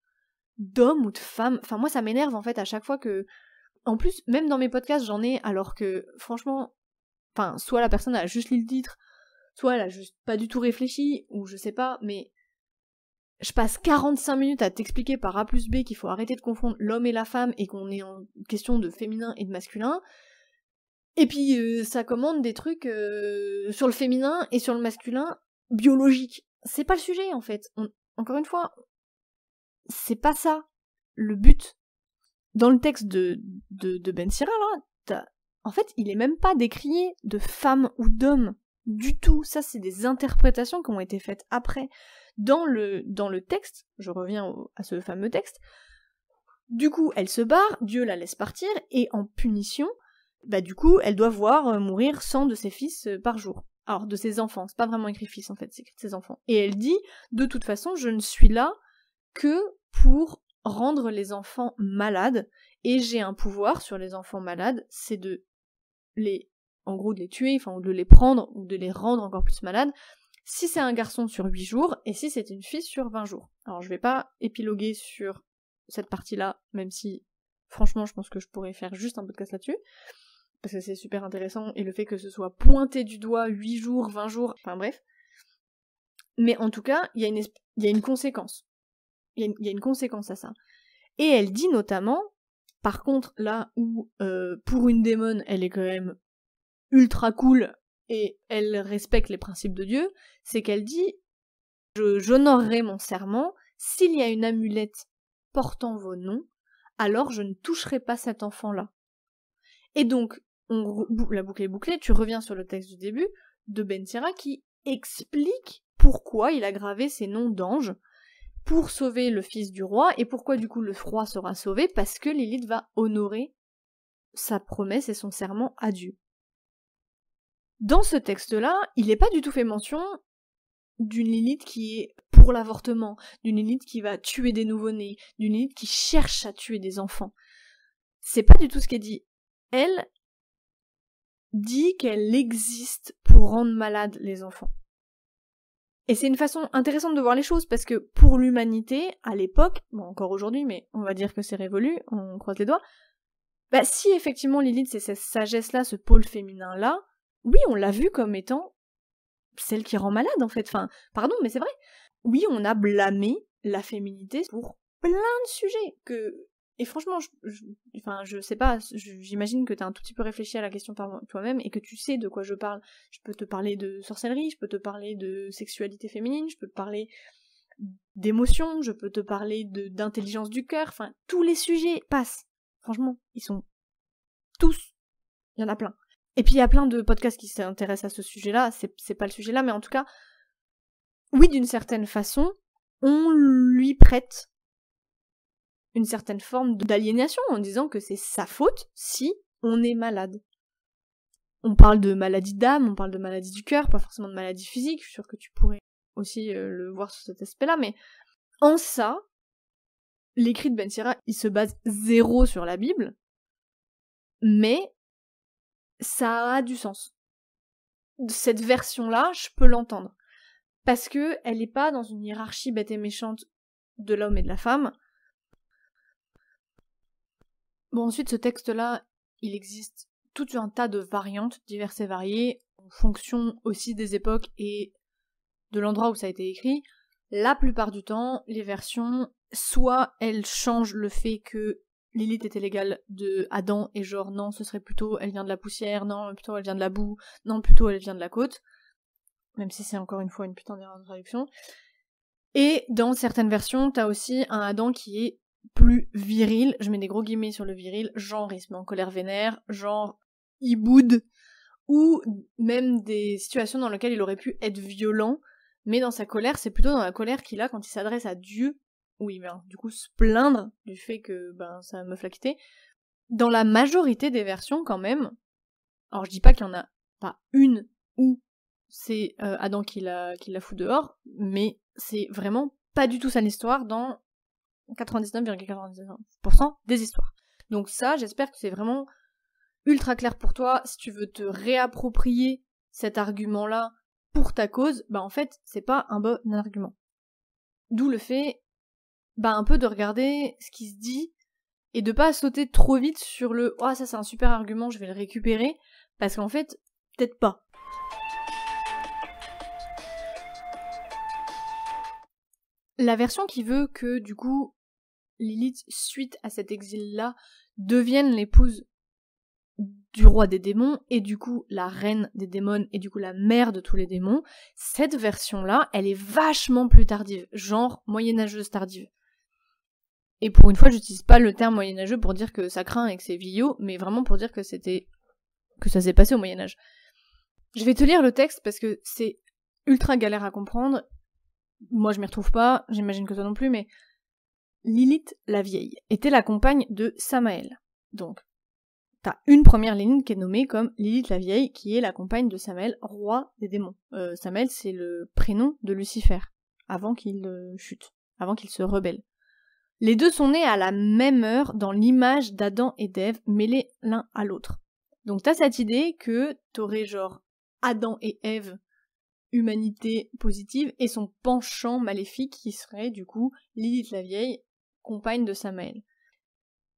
d'hommes ou de femmes. Enfin, moi, ça m'énerve, en fait, à chaque fois que... En plus, même dans mes podcasts, j'en ai, alors que, franchement... Enfin, soit la personne a juste lu le titre, soit elle a juste pas du tout réfléchi, ou je sais pas, mais... Je passe 45 minutes à t'expliquer par A plus B qu'il faut arrêter de confondre l'homme et la femme, et qu'on est en question de féminin et de masculin. Et puis, ça commande des trucs sur le féminin et sur le masculin biologique. C'est pas le sujet, en fait. Encore une fois, c'est pas ça le but. Dans le texte de Ben Sira, là, en fait, il est même pas décrié de femme ou d'homme du tout. Ça, c'est des interprétations qui ont été faites après. Dans le texte, je reviens à ce fameux texte, du coup, elle se barre, Dieu la laisse partir, et en punition, bah du coup, elle doit voir mourir 100 de ses fils par jour. Alors, de ses enfants, c'est pas vraiment écrit fils en fait, c'est écrit de ses enfants. Et elle dit, de toute façon, je ne suis là que pour rendre les enfants malades, et j'ai un pouvoir sur les enfants malades, c'est de en gros de les tuer, enfin, ou de les prendre, ou de les rendre encore plus malades, si c'est un garçon sur 8 jours, et si c'est une fille sur 20 jours. Alors je vais pas épiloguer sur cette partie-là, même si, franchement, je pense que je pourrais faire juste un podcast là-dessus, parce que c'est super intéressant, et le fait que ce soit pointé du doigt 8 jours, 20 jours, enfin bref. Mais en tout cas, il y a une conséquence. Il y a une conséquence à ça. Et elle dit notamment, par contre, là où, pour une démone, elle est quand même ultra cool, et elle respecte les principes de Dieu, c'est qu'elle dit « J'honorerai mon serment, s'il y a une amulette portant vos noms, alors je ne toucherai pas cet enfant-là. » Et donc, la boucle est bouclée, tu reviens sur le texte du début de Ben Sira qui explique pourquoi il a gravé ces noms d'anges pour sauver le fils du roi, et pourquoi du coup le roi sera sauvé, parce que Lilith va honorer sa promesse et son serment à Dieu. Dans ce texte-là, il n'est pas du tout fait mention d'une Lilith qui est pour l'avortement, d'une Lilith qui va tuer des nouveau-nés, d'une Lilith qui cherche à tuer des enfants. C'est pas du tout ce qu'elle dit. Elle dit qu'elle existe pour rendre malades les enfants. Et c'est une façon intéressante de voir les choses, parce que pour l'humanité, à l'époque, bon encore aujourd'hui, mais on va dire que c'est révolu, on croise les doigts, bah si effectivement Lilith c'est cette sagesse-là, ce pôle féminin-là, oui on l'a vu comme étant celle qui rend malade en fait, enfin, pardon mais c'est vrai. Oui on a blâmé la féminité pour plein de sujets, et franchement, je sais pas, j'imagine que t'as un tout petit peu réfléchi à la question par toi-même et que tu sais de quoi je parle. Je peux te parler de sorcellerie, je peux te parler de sexualité féminine, je peux te parler d'émotions, je peux te parler d'intelligence du cœur, enfin, tous les sujets passent. Franchement, ils sont tous, il y en a plein. Et puis il y a plein de podcasts qui s'intéressent à ce sujet-là, c'est pas le sujet là, mais en tout cas, oui, d'une certaine façon, on lui prête une certaine forme d'aliénation en disant que c'est sa faute si on est malade. On parle de maladie d'âme, on parle de maladie du cœur, pas forcément de maladie physique, je suis sûre que tu pourrais aussi le voir sur cet aspect-là, mais en ça, l'écrit de Ben Sira, il se base zéro sur la Bible, mais ça a du sens. Cette version-là, je peux l'entendre. Parce que elle est pas dans une hiérarchie bête et méchante de l'homme et de la femme. Bon, ensuite, ce texte-là, il existe tout un tas de variantes diverses et variées, en fonction aussi des époques et de l'endroit où ça a été écrit. La plupart du temps, les versions, soit elles changent le fait que Lilith était l'égale de Adam, et genre non, ce serait plutôt elle vient de la poussière, non, plutôt elle vient de la boue, non, plutôt elle vient de la côte, même si c'est encore une fois une putain d'erreur de traduction. Et dans certaines versions, t'as aussi un Adam qui est plus viril, je mets des gros guillemets sur le viril, genre il se met en colère vénère, genre il boude, ou même des situations dans lesquelles il aurait pu être violent, mais dans sa colère, c'est plutôt dans la colère qu'il a quand il s'adresse à Dieu, où il vient du coup se plaindre du fait que sa meuf l'a quitté. Dans la majorité des versions quand même, alors je dis pas qu'il y en a pas une où c'est Adam qui la fout dehors, mais c'est vraiment pas du tout ça l'histoire dans 99,99% des histoires. Donc ça, j'espère que c'est vraiment ultra clair pour toi. Si tu veux te réapproprier cet argument-là pour ta cause, en fait, c'est pas un bon argument. D'où le fait, un peu de regarder ce qui se dit et de pas sauter trop vite sur le « Oh, ça c'est un super argument, je vais le récupérer », parce qu'en fait, peut-être pas. La version qui veut que, du coup, Lilith, suite à cet exil-là, devienne l'épouse du roi des démons, et du coup la reine des démons, et du coup la mère de tous les démons, cette version-là, elle est vachement plus tardive, genre moyenâgeuse tardive. Et pour une fois, j'utilise pas le terme moyenâgeux pour dire que ça craint et que c'est vieillot, mais vraiment pour dire que ça s'est passé au Moyen-Âge. Je vais te lire le texte parce que c'est ultra galère à comprendre. Moi je m'y retrouve pas, j'imagine que toi non plus, mais Lilith la vieille était la compagne de Samaël. Donc, t'as une première ligne qui est nommée comme Lilith la vieille, qui est la compagne de Samaël, roi des démons. Samaël, c'est le prénom de Lucifer, avant qu'il chute, avant qu'il se rebelle. Les deux sont nés à la même heure dans l'image d'Adam et d'Ève, mêlés l'un à l'autre. Donc t'as cette idée que t'aurais genre Adam et Ève, humanité positive, et son penchant maléfique qui serait du coup Lilith la vieille, compagne de Samaël.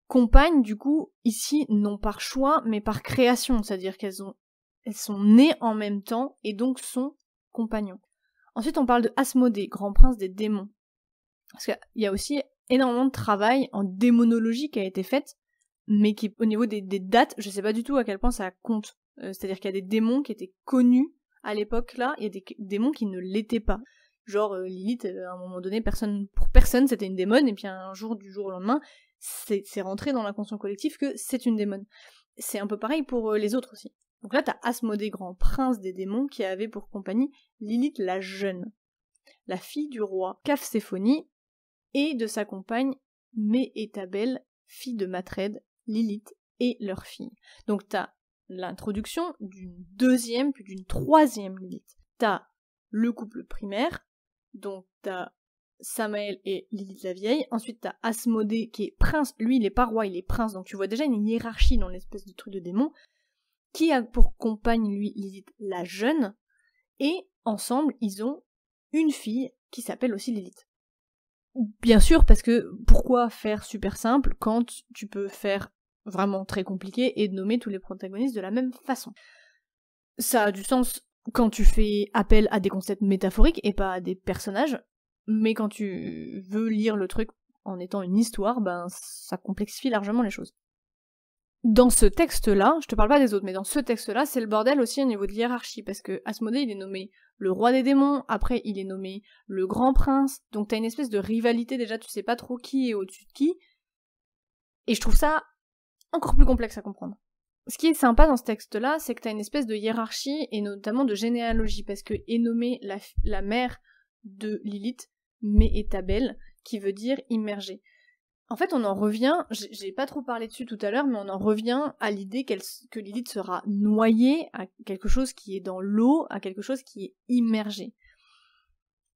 Compagne du coup ici non par choix mais par création, c'est-à-dire elles sont nées en même temps et donc sont compagnons. Ensuite on parle de Asmodée, grand prince des démons. Parce qu'il y a aussi énormément de travail en démonologie qui a été fait, mais qui au niveau des dates, je sais pas du tout à quel point ça compte. C'est-à-dire qu'il y a des démons qui étaient connus à l'époque là, il y a des démons qui ne l'étaient pas. Genre Lilith, à un moment donné, pour personne c'était une démone, et puis un jour, du jour au lendemain, c'est rentré dans l'inconscient collectif que c'est une démone. c'est un peu pareil pour les autres aussi. Donc là, t'as Asmodée, grand prince des démons, qui avait pour compagnie Lilith la jeune, la fille du roi Cafséphonie, et de sa compagne Méhétabel, fille de Matred, Lilith et leur fille. Donc t'as l'introduction d'une deuxième puis d'une troisième Lilith. T'as le couple primaire, donc t'as Samael et Lilith la vieille, ensuite t'as Asmodée qui est prince, lui il est pas roi, il est prince, donc tu vois déjà une hiérarchie dans l'espèce de truc de démon, qui a pour compagne lui Lilith la jeune, et ensemble ils ont une fille qui s'appelle aussi Lilith. Bien sûr, parce que pourquoi faire super simple quand tu peux faire vraiment très compliqué et nommer tous les protagonistes de la même façon. Ça a du sens quand tu fais appel à des concepts métaphoriques et pas à des personnages, mais quand tu veux lire le truc en étant une histoire, ben ça complexifie largement les choses. Dans ce texte-là, je te parle pas des autres, mais dans ce texte-là, c'est le bordel aussi au niveau de hiérarchie, parce que Asmodée, il est nommé le roi des démons, après il est nommé le grand prince, donc t'as une espèce de rivalité déjà, tu sais pas trop qui est au-dessus de qui, et je trouve ça encore plus complexe à comprendre. Ce qui est sympa dans ce texte-là, c'est que t'as une espèce de hiérarchie, et notamment de généalogie, parce que est nommée la mère de Lilith, Méhétabel, qui veut dire immergée. En fait, on en revient, j'ai pas trop parlé dessus tout à l'heure, mais on en revient à l'idée que Lilith sera noyée à quelque chose qui est dans l'eau, à quelque chose qui est immergé.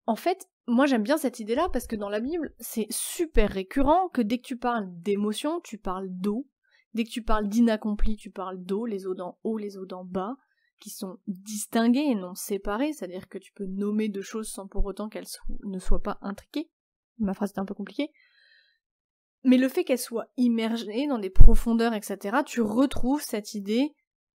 En fait, moi j'aime bien cette idée-là parce que dans la Bible, c'est super récurrent que dès que tu parles d'émotion, tu parles d'eau. Dès que tu parles d'inaccompli, tu parles d'eau, les eaux d'en haut, les eaux d'en bas, qui sont distinguées et non séparées, c'est-à-dire que tu peux nommer deux choses sans pour autant qu'elles ne soient pas intriquées. Ma phrase est un peu compliquée. Mais le fait qu'elle soit immergée dans des profondeurs, etc., tu retrouves cette idée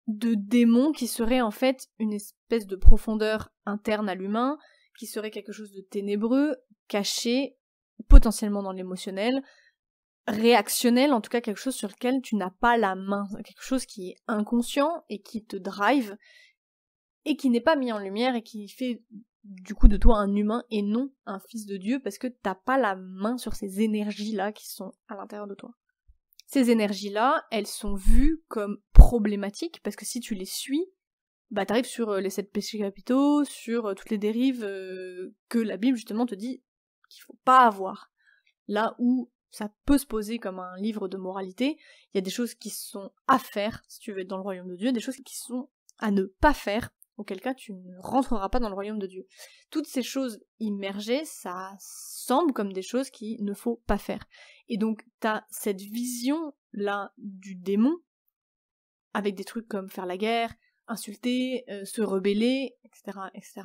de démon qui serait en fait une espèce de profondeur interne à l'humain, qui serait quelque chose de ténébreux, caché, potentiellement dans l'émotionnel, réactionnel, en tout cas quelque chose sur lequel tu n'as pas la main, quelque chose qui est inconscient et qui te drive, et qui n'est pas mis en lumière et qui fait du coup de toi un humain et non un fils de Dieu parce que t'as pas la main sur ces énergies-là qui sont à l'intérieur de toi. Ces énergies-là, elles sont vues comme problématiques parce que si tu les suis, bah t'arrives sur les 7 péchés capitaux, sur toutes les dérives que la Bible justement te dit qu'il faut pas avoir. Là où ça peut se poser comme un livre de moralité, il y a des choses qui sont à faire si tu veux être dans le royaume de Dieu, des choses qui sont à ne pas faire, auquel cas tu ne rentreras pas dans le royaume de Dieu. Toutes ces choses immergées, ça semble comme des choses qu'il ne faut pas faire. Et donc t'as cette vision-là du démon, avec des trucs comme faire la guerre, insulter, se rebeller, etc., etc.,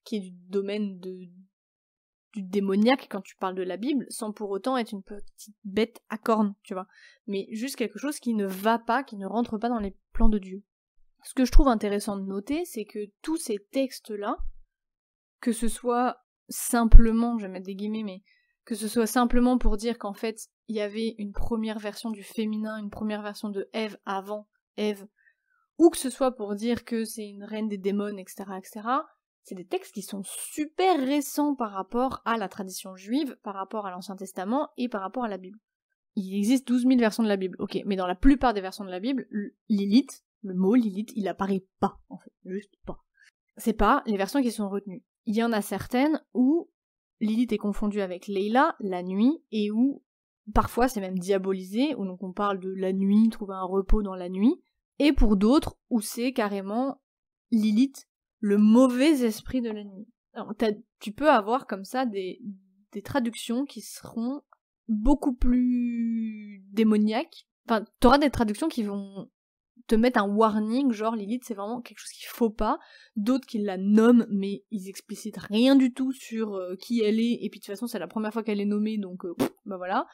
qui est du domaine du démoniaque quand tu parles de la Bible, sans pour autant être une petite bête à cornes, tu vois. Mais juste quelque chose qui ne va pas, qui ne rentre pas dans les plans de Dieu. Ce que je trouve intéressant de noter, c'est que tous ces textes-là, que ce soit simplement, je vais mettre des guillemets, mais que ce soit simplement pour dire qu'en fait, il y avait une première version du féminin, une première version de Ève avant Ève, ou que ce soit pour dire que c'est une reine des démons, etc., etc., c'est des textes qui sont super récents par rapport à la tradition juive, par rapport à l'Ancien Testament et par rapport à la Bible. Il existe 12 000 versions de la Bible, ok, mais dans la plupart des versions de la Bible, Lilith, le mot Lilith, il apparaît pas, en fait, juste pas. C'est pas les versions qui sont retenues. Il y en a certaines où Lilith est confondue avec Leila, la nuit, et où parfois c'est même diabolisé, où donc on parle de la nuit, trouver un repos dans la nuit, et pour d'autres où c'est carrément Lilith, le mauvais esprit de la nuit. Alors, tu peux avoir comme ça des traductions qui seront beaucoup plus démoniaques. Enfin, t'auras des traductions qui vont te mettre un warning, genre Lilith c'est vraiment quelque chose qu'il faut pas, d'autres qui la nomment mais ils explicitent rien du tout sur qui elle est, et puis de toute façon c'est la première fois qu'elle est nommée donc bah voilà,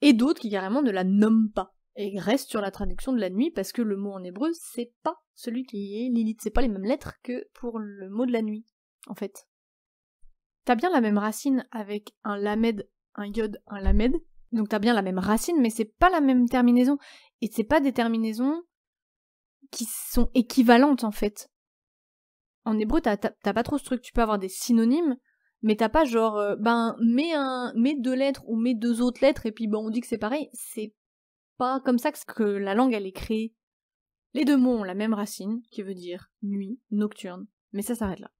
et d'autres qui carrément ne la nomment pas, et restent sur la traduction de la nuit parce que le mot en hébreu c'est pas celui qui est Lilith, c'est pas les mêmes lettres que pour le mot de la nuit, en fait. T'as bien la même racine avec un lamed, un yod, un lamed, donc t'as bien la même racine, mais c'est pas la même terminaison. Et c'est pas des terminaisons qui sont équivalentes, en fait. En hébreu, t'as pas trop ce truc, tu peux avoir des synonymes, mais t'as pas genre, mets deux lettres ou mets deux autres lettres, et puis on dit que c'est pareil, c'est pas comme ça que la langue elle est créée. Les deux mots ont la même racine, qui veut dire nuit, nocturne, mais ça s'arrête là.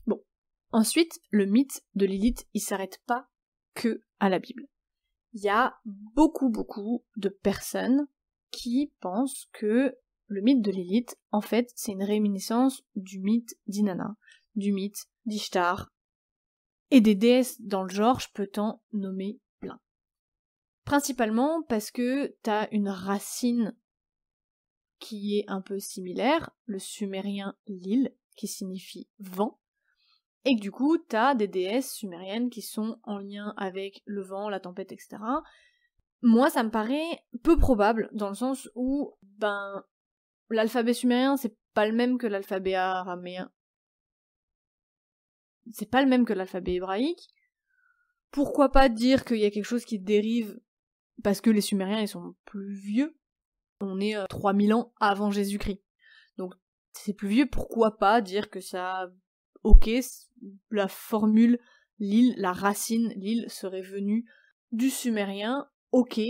Bon. Ensuite, le mythe de Lilith, il s'arrête pas que à la Bible. Il y a beaucoup de personnes qui pensent que le mythe de Lilith, en fait, c'est une réminiscence du mythe d'Inanna, du mythe d'Ishtar, et des déesses dans le genre, je peux t'en nommer plein. Principalement parce que t'as une racine qui est un peu similaire, le sumérien Lil, qui signifie vent, et que du coup, t'as des déesses sumériennes qui sont en lien avec le vent, la tempête, etc. Moi, ça me paraît peu probable, dans le sens où, l'alphabet sumérien, c'est pas le même que l'alphabet araméen. C'est pas le même que l'alphabet hébraïque. Pourquoi pas dire qu'il y a quelque chose qui dérive parce que les Sumériens, ils sont plus vieux. On est 3000 ans avant Jésus-Christ. Donc, c'est plus vieux, pourquoi pas dire que ça... Ok, la formule l'île, la racine l'île serait venue du sumérien, ok.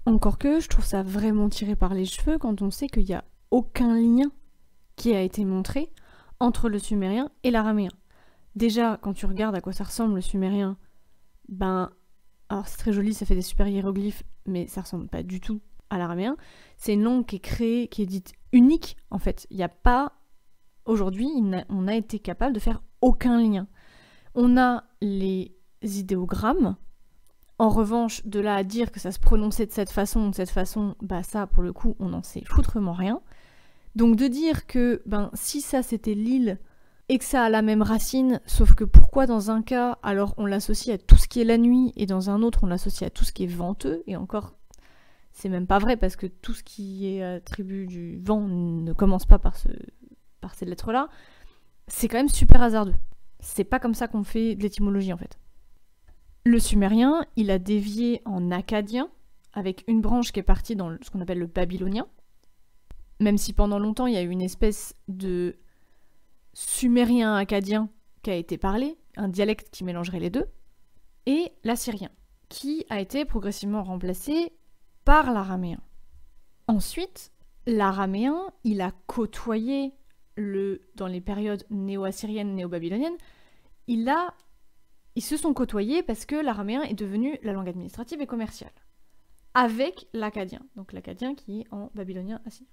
Encore que, je trouve ça vraiment tiré par les cheveux quand on sait qu'il n'y a aucun lien qui a été montré entre le sumérien et l'araméen. Déjà, quand tu regardes à quoi ça ressemble le sumérien, alors c'est très joli, ça fait des super hiéroglyphes, mais ça ressemble pas du tout à l'araméen. C'est une langue qui est créée, qui est dite unique, en fait. Il n'y a pas... Aujourd'hui, on a été capable de faire aucun lien. On a les idéogrammes. En revanche, de là à dire que ça se prononçait de cette façon, ça, pour le coup, on n'en sait foutrement rien. Donc de dire que, si ça c'était l'île, et que ça a la même racine, sauf que pourquoi dans un cas, alors on l'associe à tout ce qui est la nuit, et dans un autre on l'associe à tout ce qui est venteux, et encore, c'est même pas vrai, parce que tout ce qui est attribut du vent ne commence pas par ces lettres-là, c'est quand même super hasardeux. C'est pas comme ça qu'on fait de l'étymologie, en fait. Le sumérien, il a dévié en akkadien, avec une branche qui est partie dans ce qu'on appelle le babylonien, même si pendant longtemps il y a eu une espèce de sumérien akkadien qui a été parlé, un dialecte qui mélangerait les deux, et l'assyrien, qui a été progressivement remplacé par l'araméen. Ensuite, l'araméen, il a côtoyé dans les périodes néo-assyriennes, néo-babyloniennes, ils se sont côtoyés parce que l'araméen est devenu la langue administrative et commerciale, avec l'akkadien, donc l'akkadien qui est en babylonien assyrien.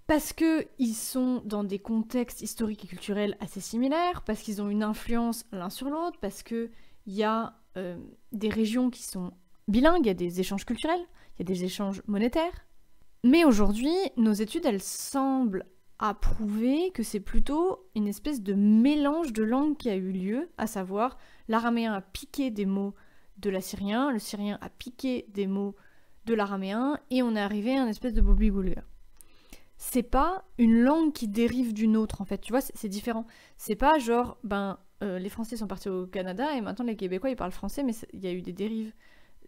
Parce qu'ils sont dans des contextes historiques et culturels assez similaires, parce qu'ils ont une influence l'un sur l'autre, parce qu'il y a des régions qui sont bilingues, il y a des échanges culturels, il y a des échanges monétaires. Mais aujourd'hui, nos études, elles semblent approuver que c'est plutôt une espèce de mélange de langues qui a eu lieu, à savoir l'araméen a piqué des mots de l'assyrien, le syrien a piqué des mots de l'araméen, et on est arrivé à une espèce de boubli-boulga. C'est pas une langue qui dérive d'une autre, en fait, tu vois, c'est différent. C'est pas genre, les Français sont partis au Canada, et maintenant les Québécois, ils parlent français, mais il y a eu des dérives.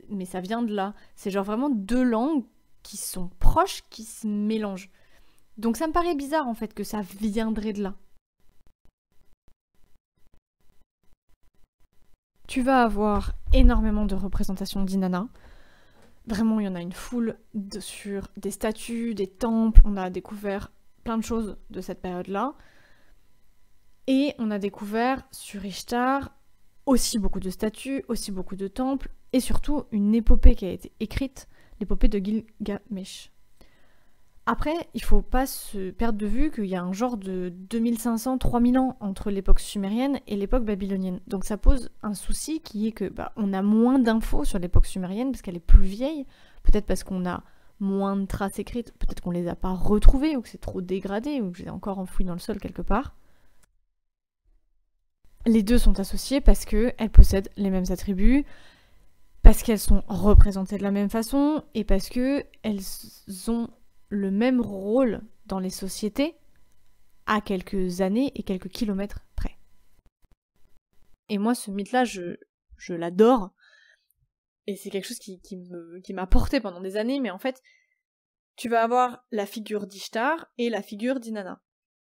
Mais ça vient de là. C'est genre vraiment deux langues qui sont proches, qui se mélangent. Donc ça me paraît bizarre, en fait, que ça viendrait de là. Tu vas avoir énormément de représentations d'Inanna. Vraiment, il y en a une foule sur des statues, des temples. On a découvert plein de choses de cette période-là. Et on a découvert sur Ishtar aussi beaucoup de statues, aussi beaucoup de temples, et surtout une épopée qui a été écrite, l'épopée de Gilgamesh. Après, il faut pas se perdre de vue qu'il y a un genre de 2500-3000 ans entre l'époque sumérienne et l'époque babylonienne. Donc ça pose un souci qui est que on a moins d'infos sur l'époque sumérienne parce qu'elle est plus vieille, peut-être parce qu'on a moins de traces écrites, peut-être qu'on les a pas retrouvées ou que c'est trop dégradé ou que c'est encore enfoui dans le sol quelque part. Les deux sont associées parce qu'elles possèdent les mêmes attributs, parce qu'elles sont représentées de la même façon et parce qu'elles ont le même rôle dans les sociétés à quelques années et quelques kilomètres près. Et moi, ce mythe-là, je l'adore. Et c'est quelque chose qui m'a porté pendant des années, mais en fait, tu vas avoir la figure d'Ishtar et la figure d'Inanna.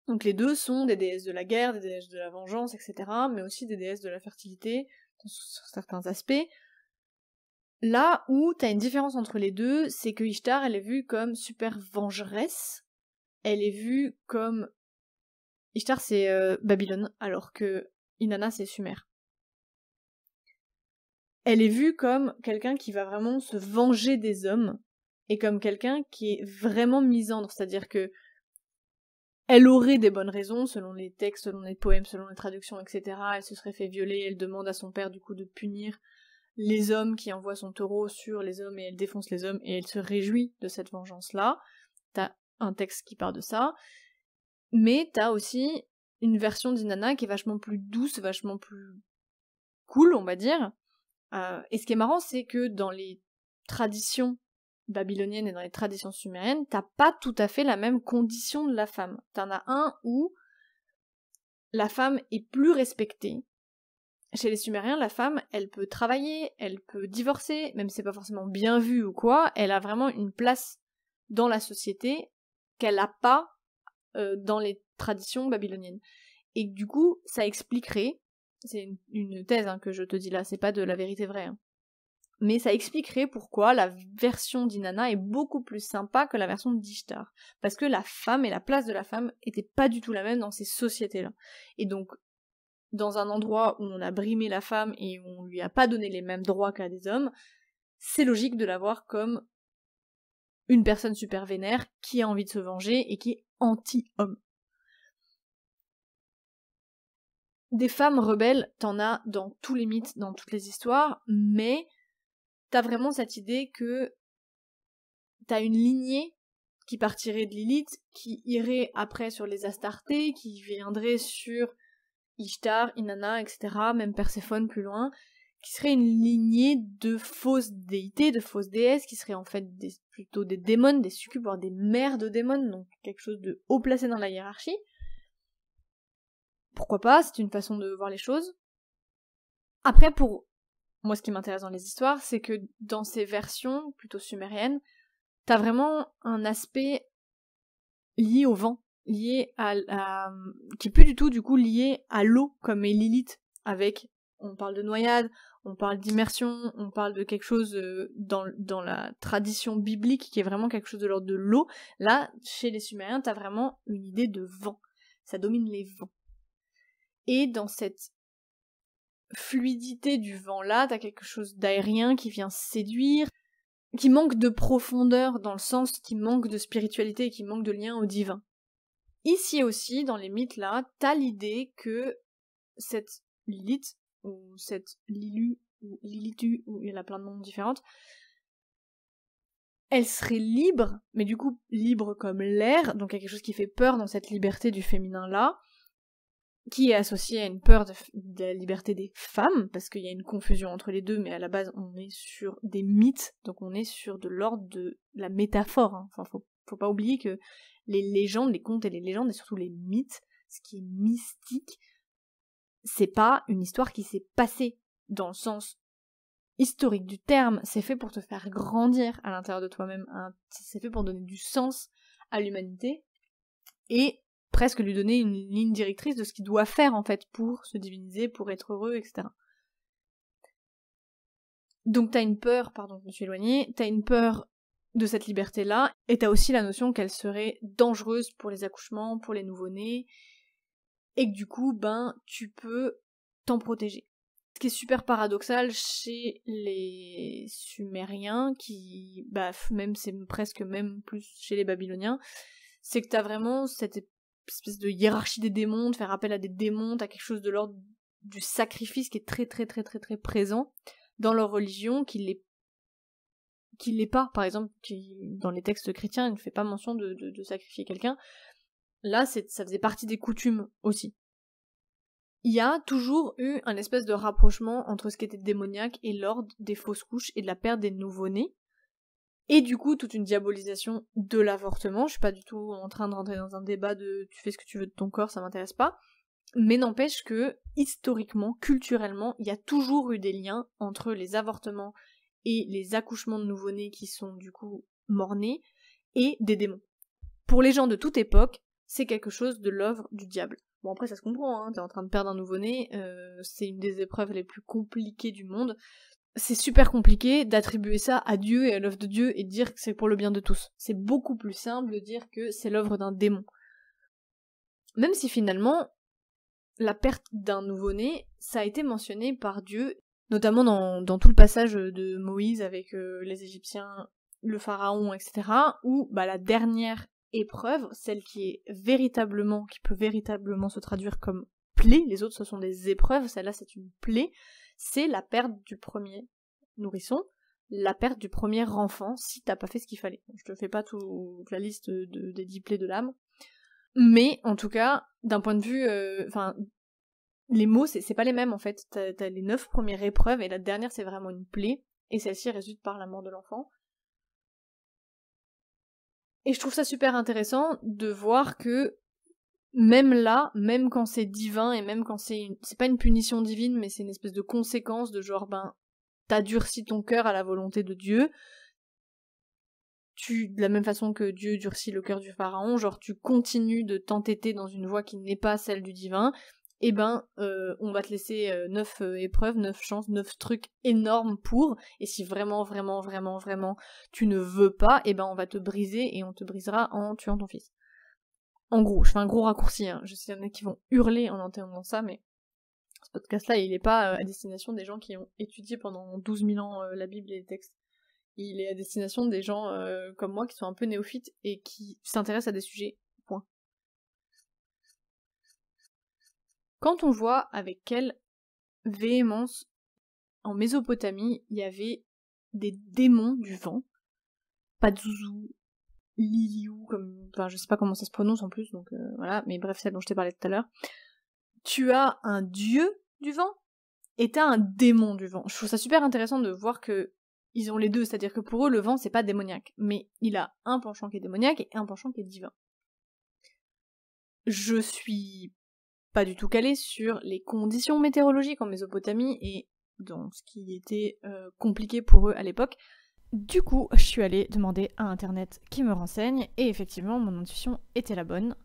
Donc les deux sont des déesses de la guerre, des déesses de la vengeance, etc., mais aussi des déesses de la fertilité, sur certains aspects. Là où t'as une différence entre les deux, c'est que Ishtar, elle est vue comme super vengeresse. Elle est vue comme... Ishtar, c'est Babylone, alors que Inanna, c'est Sumer. Elle est vue comme quelqu'un qui va vraiment se venger des hommes, et comme quelqu'un qui est vraiment misandre, c'est-à-dire que elle aurait des bonnes raisons, selon les textes, selon les poèmes, selon les traductions, etc. Elle se serait fait violer, elle demande à son père du coup de punir les hommes qui envoient son taureau sur les hommes et elle défonce les hommes et elle se réjouit de cette vengeance-là. T'as un texte qui parle de ça. Mais t'as aussi une version d'Inanna qui est vachement plus douce, vachement plus cool, on va dire. Et ce qui est marrant, c'est que dans les traditions babyloniennes et dans les traditions sumériennes, t'as pas tout à fait la même condition de la femme. T'en as un où la femme est plus respectée. Chez les Sumériens, la femme, elle peut travailler, elle peut divorcer, même si c'est pas forcément bien vu ou quoi, elle a vraiment une place dans la société qu'elle n'a pas dans les traditions babyloniennes. Et du coup, ça expliquerait, c'est une thèse que je te dis là, c'est pas de la vérité vraie, mais ça expliquerait pourquoi la version d'Inanna est beaucoup plus sympa que la version d'Ishtar. Parce que la femme et la place de la femme étaient pas du tout la même dans ces sociétés-là. Et donc, dans un endroit où on a brimé la femme et où on lui a pas donné les mêmes droits qu'à des hommes, c'est logique de la voir comme une personne super vénère qui a envie de se venger et qui est anti-homme. Des femmes rebelles, t'en as dans tous les mythes, dans toutes les histoires, mais t'as vraiment cette idée que t'as une lignée qui partirait de Lilith, qui irait après sur les Astartés, qui viendrait sur Ishtar, Inanna, etc., même Perséphone plus loin, qui serait une lignée de fausses déités, de fausses déesses, qui seraient en fait plutôt des démons, des succubes, voire des mères de démons, donc quelque chose de haut placé dans la hiérarchie. Pourquoi pas, c'est une façon de voir les choses. Après, pour moi, ce qui m'intéresse dans les histoires, c'est que dans ces versions, plutôt sumériennes, t'as vraiment un aspect lié au vent, lié qui est plus du tout, du coup, lié à l'eau, comme est Lilith, avec, on parle de noyade, on parle d'immersion, on parle de quelque chose dans la tradition biblique, qui est vraiment quelque chose de l'ordre de l'eau. Là, chez les Sumériens, t'as vraiment une idée de vent. Ça domine les vents. Et dans cette fluidité du vent-là, t'as quelque chose d'aérien qui vient séduire, qui manque de profondeur dans le sens qui manque de spiritualité et qui manque de lien au divin. Ici aussi, dans les mythes là, t'as l'idée que cette Lilith, ou cette Lilu, ou Lilitu, ou il y en a plein de noms différents, elle serait libre, mais du coup libre comme l'air, donc il y a quelque chose qui fait peur dans cette liberté du féminin là, qui est associée à une peur de la liberté des femmes, parce qu'il y a une confusion entre les deux, mais à la base on est sur des mythes, donc on est sur de l'ordre de la métaphore. Enfin, faut pas oublier que les légendes, les contes et les légendes, et surtout les mythes, ce qui est mystique, c'est pas une histoire qui s'est passée dans le sens historique du terme, c'est fait pour te faire grandir à l'intérieur de toi-même, c'est fait pour donner du sens à l'humanité, et presque lui donner une ligne directrice de ce qu'il doit faire en fait pour se diviniser, pour être heureux, etc. Donc t'as une peur, pardon, je me suis éloignée, t'as une peur de cette liberté-là, et t'as aussi la notion qu'elle serait dangereuse pour les accouchements, pour les nouveau-nés, et que du coup, tu peux t'en protéger. Ce qui est super paradoxal chez les Sumériens, qui, c'est presque même plus chez les Babyloniens, c'est que t'as vraiment cette espèce de hiérarchie des démons, de faire appel à des démons, t'as quelque chose de l'ordre du sacrifice qui est très très très très très présent dans leur religion, qui l'est pas, par exemple, qui dans les textes chrétiens, il ne fait pas mention de sacrifier quelqu'un. Là, ça faisait partie des coutumes aussi. Il y a toujours eu un espèce de rapprochement entre ce qui était démoniaque et l'ordre des fausses couches et de la perte des nouveau-nés. Et du coup, toute une diabolisation de l'avortement. Je suis pas du tout en train de rentrer dans un débat de tu fais ce que tu veux de ton corps, ça m'intéresse pas. Mais n'empêche que, historiquement, culturellement, il y a toujours eu des liens entre les avortements et les accouchements de nouveau-nés qui sont du coup mort-nés et des démons. Pour les gens de toute époque, c'est quelque chose de l'œuvre du diable. Bon après ça se comprend, hein, t'es en train de perdre un nouveau-né, c'est une des épreuves les plus compliquées du monde. C'est super compliqué d'attribuer ça à Dieu et à l'œuvre de Dieu et de dire que c'est pour le bien de tous. C'est beaucoup plus simple de dire que c'est l'œuvre d'un démon. Même si finalement, la perte d'un nouveau-né, ça a été mentionné par Dieu, notamment dans tout le passage de Moïse avec les Égyptiens, le pharaon, etc., où la dernière épreuve, celle qui peut véritablement se traduire comme plaie, les autres ce sont des épreuves, celle-là c'est une plaie, c'est la perte du premier nourrisson, la perte du premier enfant, si t'as pas fait ce qu'il fallait. Je te fais pas toute la liste des 10 plaies de l'âme, mais en tout cas, d'un point de vue, les mots, c'est pas les mêmes en fait. T'as les 9 premières épreuves et la dernière c'est vraiment une plaie, et celle-ci résulte par la mort de l'enfant. Et je trouve ça super intéressant de voir que même là, même quand c'est divin et même quand c'est pas une punition divine, mais c'est une espèce de conséquence de genre t'as durci ton cœur à la volonté de Dieu. De la même façon que Dieu durcit le cœur du pharaon, genre tu continues de t'entêter dans une voie qui n'est pas celle du divin, on va te laisser 9 épreuves, 9 chances, 9 trucs énormes et si vraiment, vraiment, vraiment, vraiment, tu ne veux pas, on va te briser et on te brisera en tuant ton fils. En gros, je fais un gros raccourci, hein. Je sais qu'il y en a qui vont hurler en entendant ça, mais ce podcast-là, il est pas à destination des gens qui ont étudié pendant 12 000 ans la Bible et les textes. Il est à destination des gens comme moi qui sont un peu néophytes et qui s'intéressent à des sujets. Point. Quand on voit avec quelle véhémence en Mésopotamie il y avait des démons du vent, Pazuzu, Liliou, je sais pas comment ça se prononce en plus, donc voilà, mais bref, celle dont je t'ai parlé tout à l'heure. Tu as un dieu du vent et t'as un démon du vent. Je trouve ça super intéressant de voir que ils ont les deux, c'est-à-dire que pour eux, le vent, c'est pas démoniaque, mais il a un penchant qui est démoniaque et un penchant qui est divin. Je suis pas du tout calée sur les conditions météorologiques en Mésopotamie et dans ce qui était compliqué pour eux à l'époque. Du coup, je suis allée demander à Internet qui me renseigne, et effectivement, mon intuition était la bonne.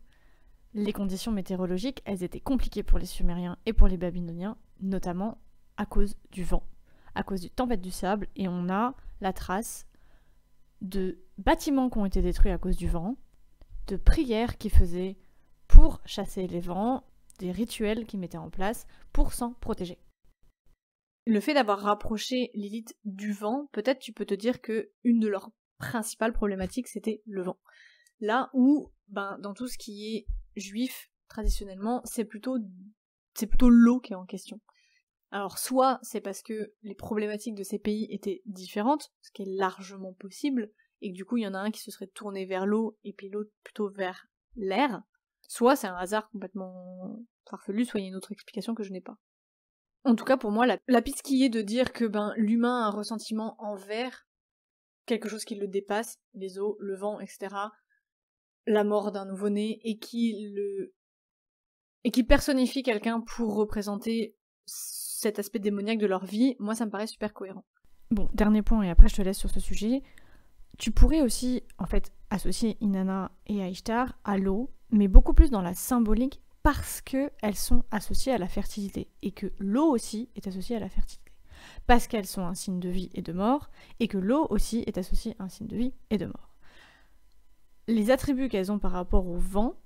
Les conditions météorologiques, elles étaient compliquées pour les Sumériens et pour les Babyloniens, notamment à cause du vent, à cause du tempête du sable, et on a la trace de bâtiments qui ont été détruits à cause du vent, de prières qu'ils faisaient pour chasser les vents, des rituels qu'ils mettaient en place pour s'en protéger. Le fait d'avoir rapproché Lilith du vent, peut-être tu peux te dire que une de leurs principales problématiques c'était le vent. Là où, dans tout ce qui est juif, traditionnellement, c'est plutôt l'eau qui est en question. Alors soit c'est parce que les problématiques de ces pays étaient différentes, ce qui est largement possible, et que du coup il y en a un qui se serait tourné vers l'eau et puis l'autre plutôt vers l'air, soit c'est un hasard complètement farfelu, soit il y a une autre explication que je n'ai pas. En tout cas pour moi la piste qui est de dire que l'humain a un ressentiment envers quelque chose qui le dépasse, les eaux, le vent, etc., la mort d'un nouveau-né, et qui personnifie quelqu'un pour représenter cet aspect démoniaque de leur vie, moi ça me paraît super cohérent. Bon, dernier point et après je te laisse sur ce sujet. Tu pourrais aussi en fait associer Inanna et Ishtar à l'eau, mais beaucoup plus dans la symbolique parce qu'elles sont associées à la fertilité et que l'eau aussi est associée à la fertilité. Parce qu'elles sont un signe de vie et de mort et que l'eau aussi est associée à un signe de vie et de mort. Les attributs qu'elles ont par rapport au vent,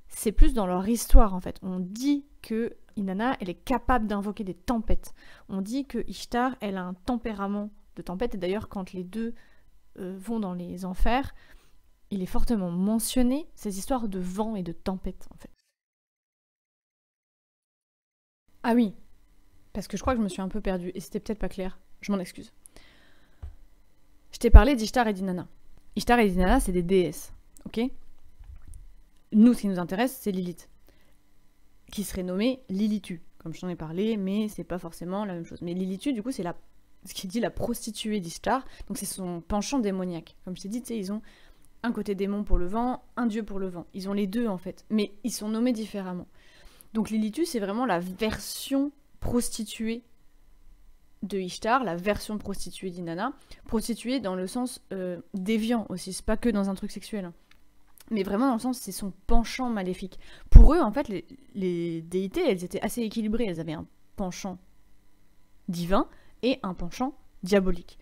c'est plus dans leur histoire en fait. On dit que Inanna, elle est capable d'invoquer des tempêtes. On dit que Ishtar, elle a un tempérament de tempête. Et d'ailleurs, quand les deux vont dans les enfers, il est fortement mentionné ces histoires de vent et de tempête en fait. Ah oui, parce que je crois que je me suis un peu perdue et c'était peut-être pas clair. Je m'en excuse. Je t'ai parlé d'Ishtar et d'Inanna. Ishtar et Inanna, c'est des déesses, ok ? Nous, ce qui nous intéresse, c'est Lilith, qui serait nommée Lilitu, comme je t'en ai parlé, mais c'est pas forcément la même chose. Mais Lilitu, du coup, c'est ce qui dit la prostituée d'Ishtar, donc c'est son penchant démoniaque. Comme je t'ai dit, ils ont un côté démon pour le vent, un dieu pour le vent. Ils ont les deux, en fait, mais ils sont nommés différemment. Donc Lilitu, c'est vraiment la version prostituée de Ishtar, la version prostituée d'Inanna. Prostituée dans le sens déviant aussi, c'est pas que dans un truc sexuel, hein. mais vraiment dans le sens c'est son penchant maléfique. Pour eux, en fait, les déités, elles étaient assez équilibrées. Elles avaient un penchant divin et un penchant diabolique.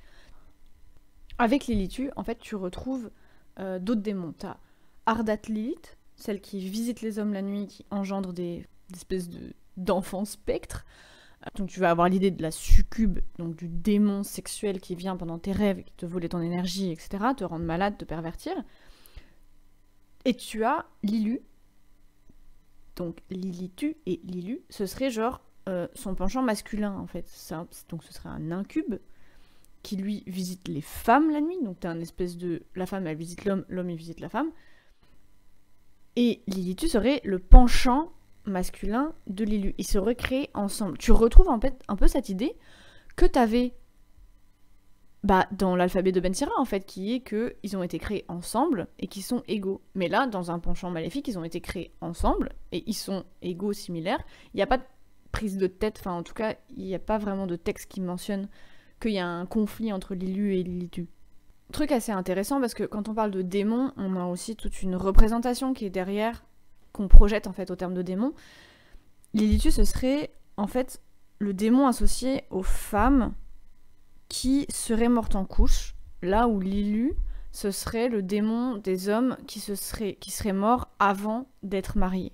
Avec Lilith, en fait, tu retrouves d'autres démons. T'as Ardat Lilith, celle qui visite les hommes la nuit, qui engendre des espèces d'enfants spectres. Donc tu vas avoir l'idée de la succube, donc du démon sexuel qui vient pendant tes rêves, qui te volait ton énergie, etc., te rendre malade, te pervertir. Et tu as Lilu, donc Lilitu et Lilu, ce serait genre son penchant masculin en fait. Donc ce serait un incube qui lui visite les femmes la nuit, donc t'as un espèce de... La femme elle visite l'homme, l'homme il visite la femme. Et Lilitu serait le penchant masculin de Lilu. Ils se recréent ensemble. Tu retrouves en fait un peu cette idée que t'avais dans l'alphabet de Ben Sira en fait, qui est que ils ont été créés ensemble et qu'ils sont égaux. Mais là, dans un penchant maléfique, ils ont été créés ensemble et ils sont égaux, similaires. Il n'y a pas de prise de tête, enfin en tout cas, il n'y a pas vraiment de texte qui mentionne qu'il y a un conflit entre Lilu et Lilitu. Truc assez intéressant parce que quand on parle de démon, on a aussi toute une représentation qui est derrière, qu'on projette en fait au terme de démon. Lilitu, ce serait en fait le démon associé aux femmes qui seraient mortes en couche, là où Lilu, ce serait le démon des hommes qui seraient morts avant d'être mariés.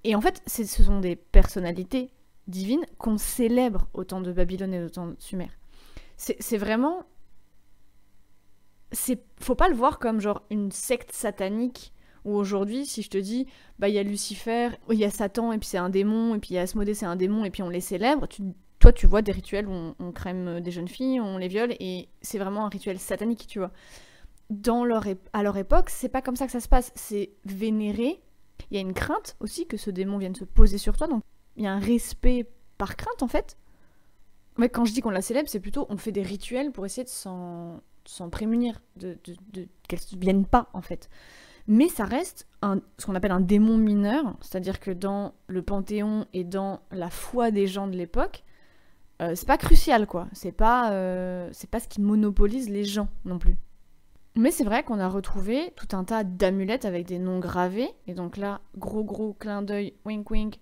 Et en fait, ce sont des personnalités divines qu'on célèbre au temps de Babylone et au temps de Sumer. C'est vraiment... Faut pas le voir comme genre une secte satanique où aujourd'hui, si je te dis, il y a Lucifer, il y a Satan, et puis c'est un démon, et puis il y a Asmodée, c'est un démon, et puis on les célèbre, toi, tu vois des rituels où on crème des jeunes filles, on les viole, et c'est vraiment un rituel satanique, tu vois. À leur époque, c'est pas comme ça que ça se passe. C'est vénéré. Il y a une crainte aussi que ce démon vienne se poser sur toi, donc il y a un respect par crainte, en fait. Mais quand je dis qu'on la célèbre, c'est plutôt on fait des rituels pour essayer de s'en prémunir, qu'elle ne vienne pas, en fait. Mais ça reste ce qu'on appelle un démon mineur, c'est-à-dire que dans le panthéon et dans la foi des gens de l'époque, c'est pas crucial, quoi. C'est pas ce qui monopolise les gens, non plus. Mais c'est vrai qu'on a retrouvé tout un tas d'amulettes avec des noms gravés, et donc là, gros clin d'œil, wink wink,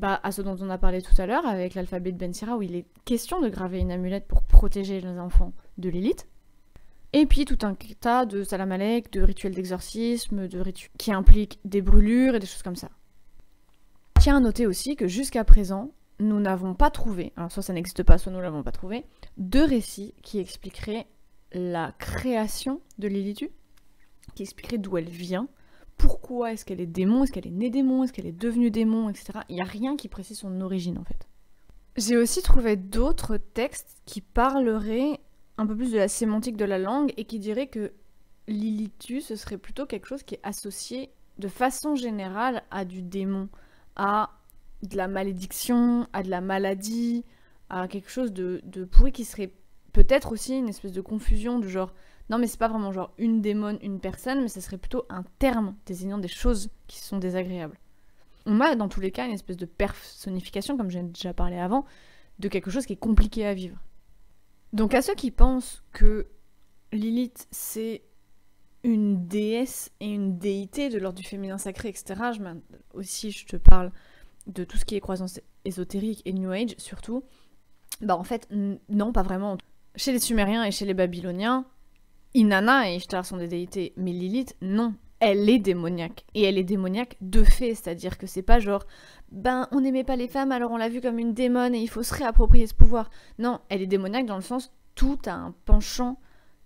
à ce dont on a parlé tout à l'heure, avec l'alphabet de Ben Sira, où il est question de graver une amulette pour protéger les enfants de Lilith. Et puis tout un tas de salamalek, de rituels d'exorcisme, de rituels qui impliquent des brûlures et des choses comme ça. Tiens à noter aussi que jusqu'à présent, nous n'avons pas trouvé, alors soit ça n'existe pas, soit nous l'avons pas trouvé, de récits qui expliqueraient la création de Lilitu, qui expliquerait d'où elle vient, pourquoi est-ce qu'elle est démon, est-ce qu'elle est née démon, est-ce qu'elle est devenue démon, etc. Il n'y a rien qui précise son origine en fait. J'ai aussi trouvé d'autres textes qui parleraient un peu plus de la sémantique de la langue et qui diraient que Lilitu, ce serait plutôt quelque chose qui est associé de façon générale à du démon, à de la malédiction, à de la maladie, à quelque chose de pourri qui serait peut-être aussi une espèce de confusion du genre non mais c'est pas vraiment genre une démone, une personne, mais ça serait plutôt un terme désignant des choses qui sont désagréables. On a dans tous les cas une espèce de personnification, comme j'ai déjà parlé avant, de quelque chose qui est compliqué à vivre. Donc à ceux qui pensent que Lilith c'est une déesse et une déité de l'ordre du féminin sacré, etc., aussi je te parle de tout ce qui est croyance ésotérique et New Age surtout, en fait non, pas vraiment. Chez les Sumériens et chez les Babyloniens, Inanna et Ishtar sont des déités, mais Lilith, non. Elle est démoniaque. Et elle est démoniaque de fait, c'est-à-dire que c'est pas genre on n'aimait pas les femmes alors on l'a vue comme une démone et il faut se réapproprier ce pouvoir. Non, elle est démoniaque dans le sens tout a un penchant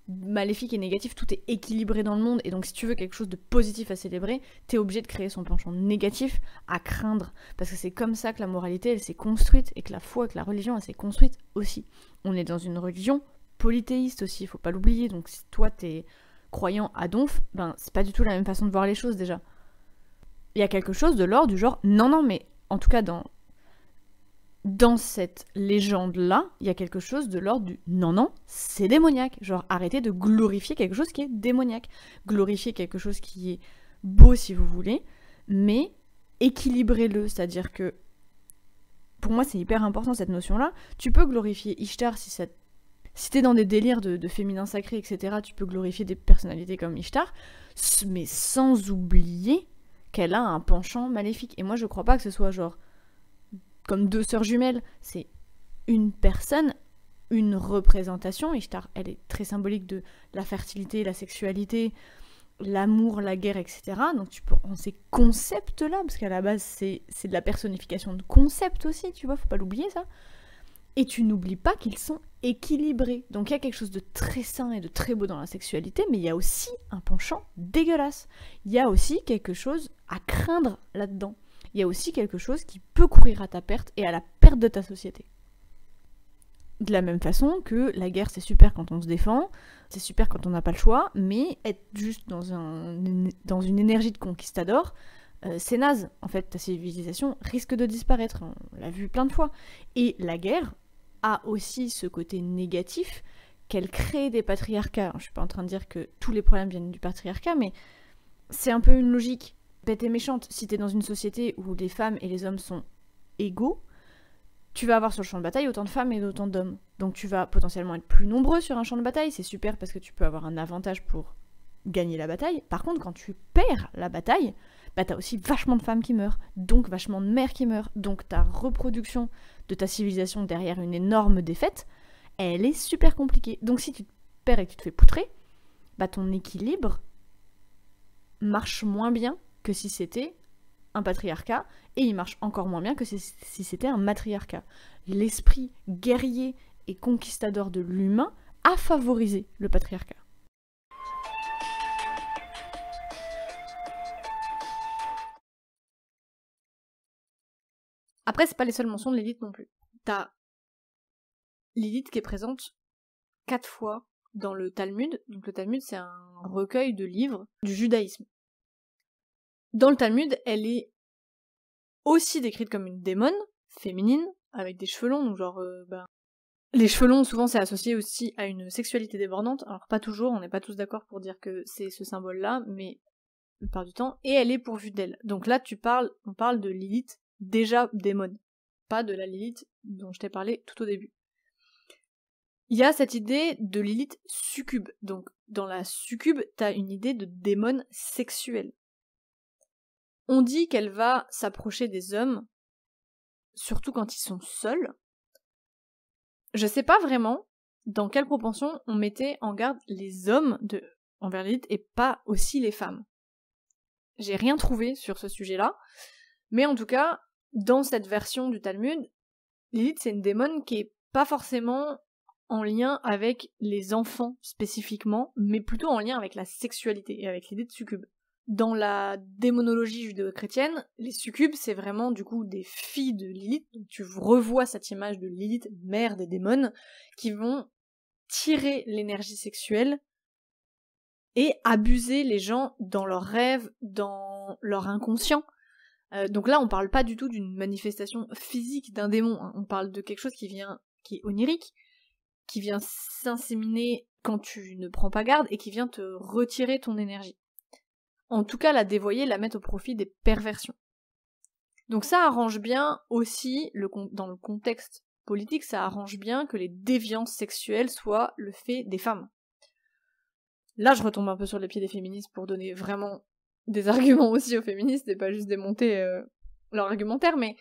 maléfique et négatif, tout est équilibré dans le monde, et donc si tu veux quelque chose de positif à célébrer, t'es obligé de créer son penchant négatif à craindre, parce que c'est comme ça que la moralité elle s'est construite, et que la foi, que la religion elle s'est construite aussi. On est dans une religion polythéiste aussi, faut pas l'oublier, donc si toi t'es croyant à donf, c'est pas du tout la même façon de voir les choses déjà. Il y a quelque chose de l'ordre du genre, non, mais en tout cas dans cette légende-là, il y a quelque chose de l'ordre du non, c'est démoniaque. Genre, arrêtez de glorifier quelque chose qui est démoniaque. Glorifier quelque chose qui est beau si vous voulez, mais équilibrez-le. C'est-à-dire que, pour moi, c'est hyper important cette notion-là. Tu peux glorifier Ishtar si Si t'es dans des délires de féminin sacré, etc., tu peux glorifier des personnalités comme Ishtar, mais sans oublier qu'elle a un penchant maléfique. Et moi, je crois pas que ce soit genre comme deux sœurs jumelles. C'est une personne, une représentation. Ishtar, elle est très symbolique de la fertilité, la sexualité, l'amour, la guerre, etc. Donc tu peux prendre ces concepts-là, parce qu'à la base, c'est de la personnification de concepts aussi, tu vois, faut pas l'oublier ça. Et tu n'oublies pas qu'ils sont équilibrés. Donc il y a quelque chose de très sain et de très beau dans la sexualité, mais il y a aussi un penchant dégueulasse. Il y a aussi quelque chose à craindre là-dedans. Il y a aussi quelque chose qui peut courir à ta perte et à la perte de ta société. De la même façon que la guerre, c'est super quand on se défend, c'est super quand on n'a pas le choix, mais être juste dans une énergie de conquistador, c'est naze. En fait, ta civilisation risque de disparaître. On l'a vu plein de fois. Et la guerre a aussi ce côté négatif qu'elle crée des patriarcats. Je suis pas en train de dire que tous les problèmes viennent du patriarcat, mais c'est un peu une logique bête et méchante. Si t'es dans une société où les femmes et les hommes sont égaux, tu vas avoir sur le champ de bataille autant de femmes et autant d'hommes. Donc tu vas potentiellement être plus nombreux sur un champ de bataille, c'est super parce que tu peux avoir un avantage pour gagner la bataille. Par contre, quand tu perds la bataille, bah t'as aussi vachement de femmes qui meurent, donc vachement de mères qui meurent, donc ta reproduction de ta civilisation derrière une énorme défaite, elle est super compliquée. Donc si tu te perds et que tu te fais poutrer, bah ton équilibre marche moins bien que si c'était un patriarcat, et il marche encore moins bien que si c'était un matriarcat. L'esprit guerrier et conquistador de l'humain a favorisé le patriarcat. Après, c'est pas les seules mentions de Lilith non plus. T'as Lilith qui est présente 4 fois dans le Talmud. Donc le Talmud, c'est un recueil de livres du judaïsme. Dans le Talmud, elle est aussi décrite comme une démone féminine, avec des cheveux longs, donc genre, les cheveux longs, souvent, c'est associé aussi à une sexualité débordante, alors pas toujours, on n'est pas tous d'accord pour dire que c'est ce symbole-là, mais la plupart du temps, et elle est pourvue d'elle. Donc là, on parle de Lilith déjà démone, pas de la Lilith dont je t'ai parlé tout au début. Il y a cette idée de Lilith succube, donc dans la succube, t'as une idée de démone sexuelle. On dit qu'elle va s'approcher des hommes, surtout quand ils sont seuls. Je sais pas vraiment dans quelle proportion on mettait en garde les hommes envers Lilith et pas aussi les femmes. J'ai rien trouvé sur ce sujet-là, mais en tout cas, dans cette version du Talmud, Lilith c'est une démone qui est pas forcément en lien avec les enfants spécifiquement, mais plutôt en lien avec la sexualité et avec l'idée de succube. Dans la démonologie judéo-chrétienne, les succubes, c'est vraiment du coup des filles de Lilith, donc tu revois cette image de Lilith, mère des démons, qui vont tirer l'énergie sexuelle et abuser les gens dans leurs rêves, dans leur inconscient. Donc là, on parle pas du tout d'une manifestation physique d'un démon, hein. On parle de quelque chose qui est onirique, qui vient s'inséminer quand tu ne prends pas garde et qui vient te retirer ton énergie. En tout cas, la dévoyer, la mettre au profit des perversions. Donc ça arrange bien aussi, dans le contexte politique, ça arrange bien que les déviances sexuelles soient le fait des femmes. Là, je retombe un peu sur les pieds des féministes pour donner vraiment des arguments aussi aux féministes et pas juste démonter leur argumentaire, mais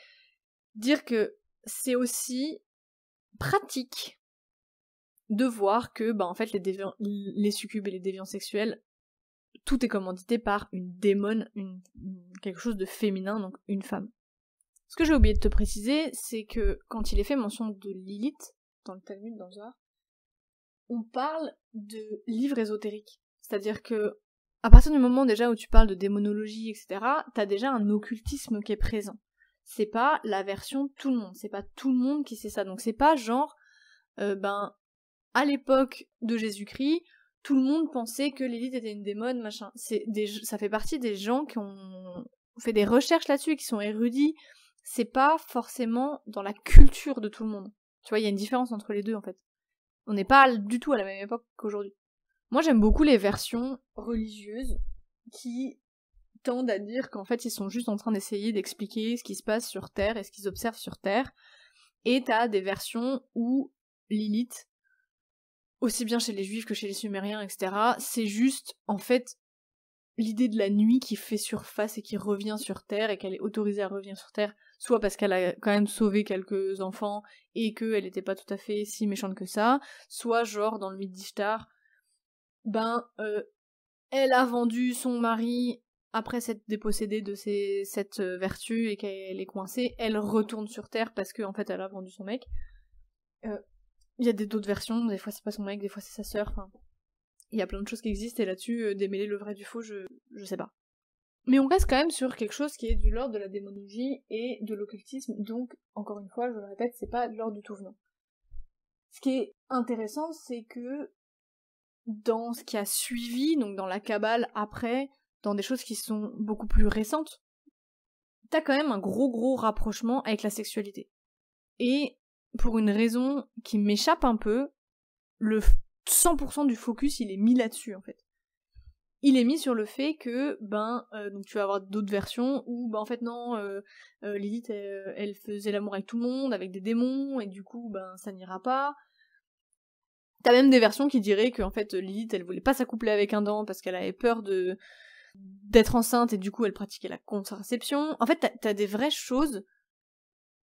dire que c'est aussi pratique de voir que, en fait, les succubes et les déviants sexuels, tout est commandité par une démone, quelque chose de féminin, donc une femme. Ce que j'ai oublié de te préciser, c'est que quand il est fait mention de Lilith, dans le Talmud, dans le Zohar, on parle de livres ésotériques. C'est-à-dire que, à partir du moment déjà où tu parles de démonologie, etc., t'as déjà un occultisme qui est présent. C'est pas la version tout le monde, c'est pas tout le monde qui sait ça. Donc c'est pas genre, à l'époque de Jésus-Christ, tout le monde pensait que Lilith était une démone, machin. Ça fait partie des gens qui ont fait des recherches là-dessus, qui sont érudits. C'est pas forcément dans la culture de tout le monde. Tu vois, il y a une différence entre les deux, en fait. On n'est pas du tout à la même époque qu'aujourd'hui. Moi, j'aime beaucoup les versions religieuses qui tendent à dire qu'en fait, ils sont juste en train d'essayer d'expliquer ce qui se passe sur Terre et ce qu'ils observent sur Terre. Et t'as des versions où Lilith aussi bien chez les juifs que chez les sumériens, etc. C'est juste, en fait, l'idée de la nuit qui fait surface et qui revient sur Terre, et qu'elle est autorisée à revenir sur Terre, soit parce qu'elle a quand même sauvé quelques enfants, et qu'elle était pas tout à fait si méchante que ça, soit genre, dans le mythe d'Ishtar, elle a vendu son mari après s'être dépossédée de cette vertu et qu'elle est coincée, elle retourne sur Terre parce qu'en fait elle a vendu son mec. Il y a d'autres versions, des fois c'est pas son mec, des fois c'est sa sœur, enfin... Il y a plein de choses qui existent et là-dessus, démêler le vrai du faux, je sais pas. Mais on reste quand même sur quelque chose qui est du l'ordre de la démonologie et de l'occultisme, donc, encore une fois, je le répète, c'est pas de l'ordre du tout venant. Ce qui est intéressant, c'est que dans ce qui a suivi, donc dans la Kabbale après, dans des choses qui sont beaucoup plus récentes, t'as quand même un gros rapprochement avec la sexualité. Et pour une raison qui m'échappe un peu, le 100% du focus il est mis là-dessus en fait. Il est mis sur le fait que donc tu vas avoir d'autres versions où en fait non, Lilith elle faisait l'amour avec tout le monde, avec des démons, et du coup ça n'ira pas. T'as même des versions qui diraient que en fait Lilith elle voulait pas s'accoupler avec un dent parce qu'elle avait peur d'être enceinte et du coup elle pratiquait la contraception. En fait t'as des vraies choses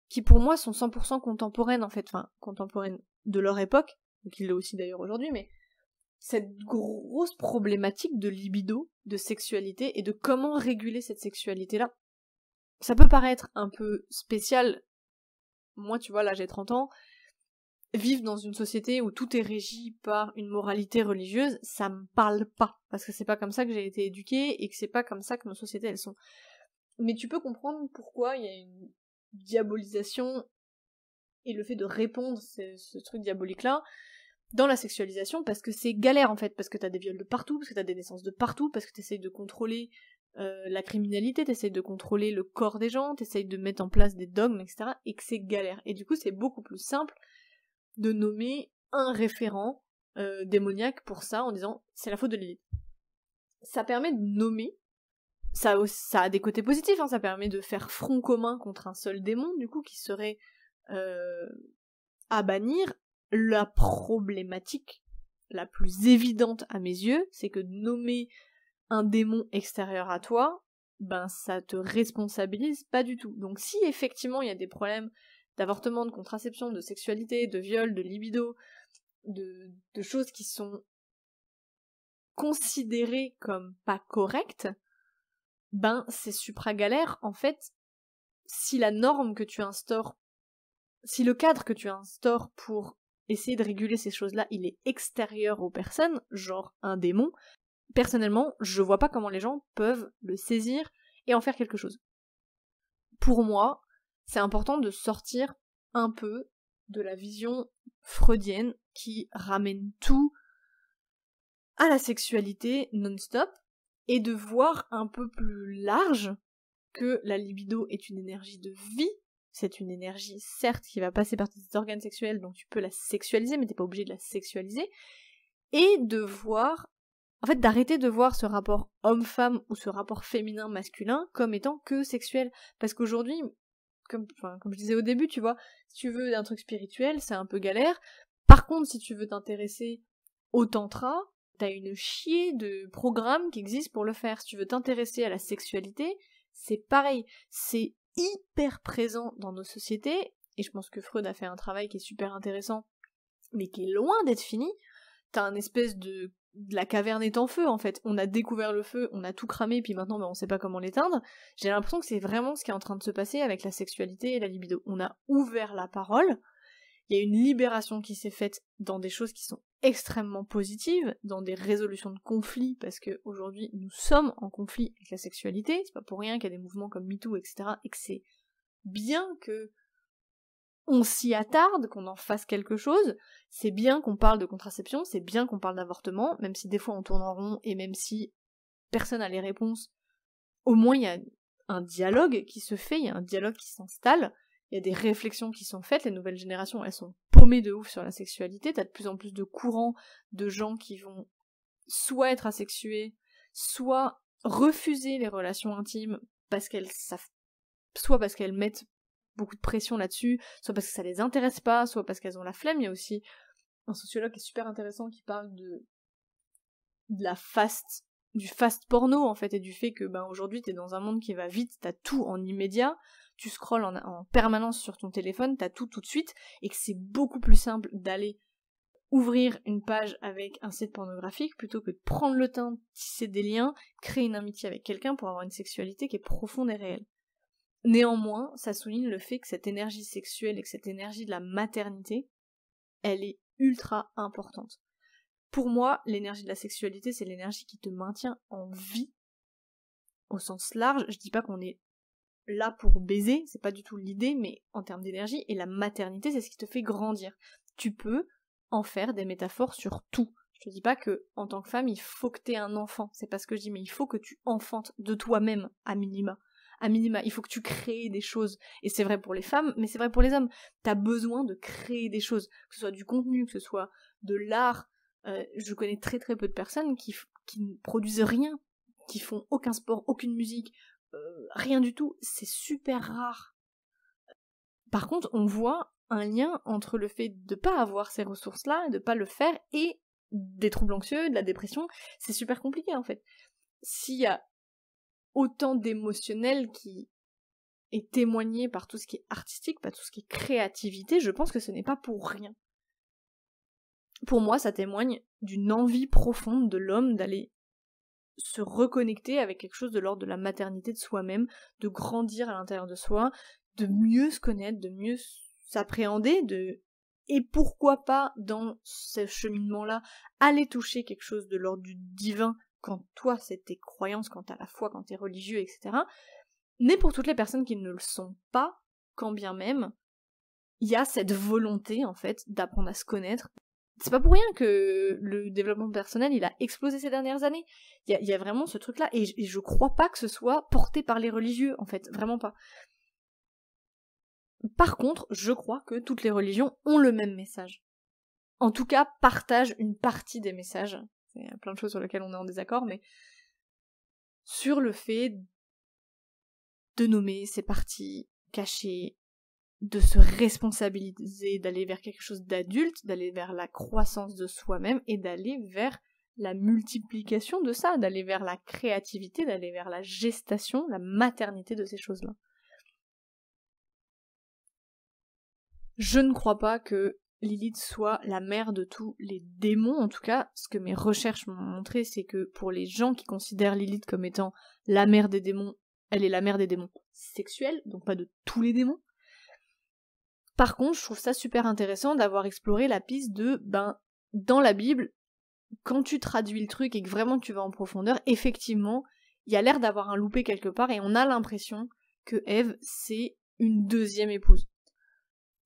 qui pour moi sont 100% contemporaines en fait, enfin contemporaines de leur époque, donc il l'est aussi d'ailleurs aujourd'hui, mais cette grosse problématique de libido, de sexualité, et de comment réguler cette sexualité-là. Ça peut paraître un peu spécial, moi tu vois là j'ai 30 ans, vivre dans une société où tout est régi par une moralité religieuse, ça me parle pas, parce que c'est pas comme ça que j'ai été éduquée, et que c'est pas comme ça que nos sociétés elles sont. Mais tu peux comprendre pourquoi il y a une diabolisation, et le fait de répondre ce truc diabolique-là, dans la sexualisation, parce que c'est galère en fait, parce que t'as des viols de partout, parce que t'as des naissances de partout, parce que t'essayes de contrôler la criminalité, t'essayes de contrôler le corps des gens, t'essayes de mettre en place des dogmes, etc., et que c'est galère. Et du coup, c'est beaucoup plus simple de nommer un référent démoniaque pour ça, en disant « c'est la faute de Lilith ». Ça permet de nommer, ça a des côtés positifs, hein, ça permet de faire front commun contre un seul démon, du coup, qui serait à bannir. La problématique la plus évidente à mes yeux, c'est que nommer un démon extérieur à toi, ça te responsabilise pas du tout. Donc si effectivement il y a des problèmes d'avortement, de contraception, de sexualité, de viol, de libido, de choses qui sont considérées comme pas correctes, c'est supra galère en fait. Si la norme que tu instaures, si le cadre que tu instaures pour essayer de réguler ces choses-là, il est extérieur aux personnes, genre un démon, personnellement, je vois pas comment les gens peuvent le saisir et en faire quelque chose. Pour moi, c'est important de sortir un peu de la vision freudienne qui ramène tout à la sexualité non-stop et de voir un peu plus large que la libido est une énergie de vie. C'est une énergie, certes, qui va passer par tes organes sexuels, donc tu peux la sexualiser, mais t'es pas obligé de la sexualiser. Et de voir, en fait, d'arrêter de voir ce rapport homme-femme ou ce rapport féminin-masculin comme étant que sexuel. Parce qu'aujourd'hui, comme je disais au début, tu vois, si tu veux un truc spirituel, c'est un peu galère. Par contre, si tu veux t'intéresser au tantra, t'as une chier de programmes qui existent pour le faire. Si tu veux t'intéresser à la sexualité, c'est pareil. C'est hyper présent dans nos sociétés, et je pense que Freud a fait un travail qui est super intéressant, mais qui est loin d'être fini. T'as un espèce de la caverne est en feu, en fait. On a découvert le feu, on a tout cramé, puis maintenant on sait pas comment l'éteindre. J'ai l'impression que c'est vraiment ce qui est en train de se passer avec la sexualité et la libido. On a ouvert la parole, il y a une libération qui s'est faite dans des choses qui sont extrêmement positives, dans des résolutions de conflits, parce que aujourd'hui nous sommes en conflit avec la sexualité, c'est pas pour rien qu'il y a des mouvements comme MeToo, etc., et que c'est bien que on s'y attarde, qu'on en fasse quelque chose, c'est bien qu'on parle de contraception, c'est bien qu'on parle d'avortement, même si des fois on tourne en rond, et même si personne n'a les réponses, au moins il y a un dialogue qui se fait, il y a un dialogue qui s'installe, il y a des réflexions qui sont faites, les nouvelles générations, elles sont paumées de ouf sur la sexualité, t'as de plus en plus de courants de gens qui vont soit être asexués, soit refuser les relations intimes parce qu'elles savent, soit parce qu'elles mettent beaucoup de pression là-dessus, soit parce que ça les intéresse pas, soit parce qu'elles ont la flemme. Il y a aussi un sociologue qui est super intéressant qui parle du fast porno en fait, et du fait que aujourd'hui t'es dans un monde qui va vite, t'as tout en immédiat, tu scrolles en permanence sur ton téléphone, t'as tout de suite, et que c'est beaucoup plus simple d'aller ouvrir une page avec un site pornographique plutôt que de prendre le temps, tisser des liens, créer une amitié avec quelqu'un pour avoir une sexualité qui est profonde et réelle. Néanmoins, ça souligne le fait que cette énergie sexuelle et que cette énergie de la maternité, elle est ultra importante. Pour moi, l'énergie de la sexualité, c'est l'énergie qui te maintient en vie, au sens large. Je dis pas qu'on est là pour baiser, c'est pas du tout l'idée, mais en termes d'énergie, et la maternité, c'est ce qui te fait grandir. Tu peux en faire des métaphores sur tout. Je te dis pas que, en tant que femme, il faut que t'aies un enfant, c'est pas ce que je dis, mais il faut que tu enfantes de toi-même, à minima. À minima, il faut que tu crées des choses. Et c'est vrai pour les femmes, mais c'est vrai pour les hommes. T'as besoin de créer des choses, que ce soit du contenu, que ce soit de l'art. Je connais très très peu de personnes qui ne produisent rien, qui font aucun sport, aucune musique, rien du tout. C'est super rare. Par contre, on voit un lien entre le fait de pas avoir ces ressources-là, de pas le faire, et des troubles anxieux, de la dépression. C'est super compliqué en fait. S'il y a autant d'émotionnel qui est témoigné par tout ce qui est artistique, par tout ce qui est créativité, je pense que ce n'est pas pour rien. Pour moi, ça témoigne d'une envie profonde de l'homme d'aller se reconnecter avec quelque chose de l'ordre de la maternité de soi-même, de grandir à l'intérieur de soi, de mieux se connaître, de mieux s'appréhender, et pourquoi pas, dans ce cheminement-là, aller toucher quelque chose de l'ordre du divin, quand toi, c'est tes croyances, quand t'as la foi, quand t'es religieux, etc. Mais pour toutes les personnes qui ne le sont pas, quand bien même, il y a cette volonté, en fait, d'apprendre à se connaître. C'est pas pour rien que le développement personnel, il a explosé ces dernières années. Il y a vraiment ce truc-là, et je crois pas que ce soit porté par les religieux, en fait, vraiment pas. Par contre, je crois que toutes les religions ont le même message. En tout cas, partagent une partie des messages. Il y a plein de choses sur lesquelles on est en désaccord, mais sur le fait de nommer ces parties cachées, de se responsabiliser, d'aller vers quelque chose d'adulte, d'aller vers la croissance de soi-même et d'aller vers la multiplication de ça, d'aller vers la créativité, d'aller vers la gestation, la maternité de ces choses-là. Je ne crois pas que Lilith soit la mère de tous les démons, en tout cas, ce que mes recherches m'ont montré, c'est que pour les gens qui considèrent Lilith comme étant la mère des démons, elle est la mère des démons sexuels, donc pas de tous les démons. Par contre, je trouve ça super intéressant d'avoir exploré la piste de, dans la Bible, quand tu traduis le truc et que vraiment tu vas en profondeur, effectivement, il y a l'air d'avoir un loupé quelque part et on a l'impression que Ève, c'est une deuxième épouse.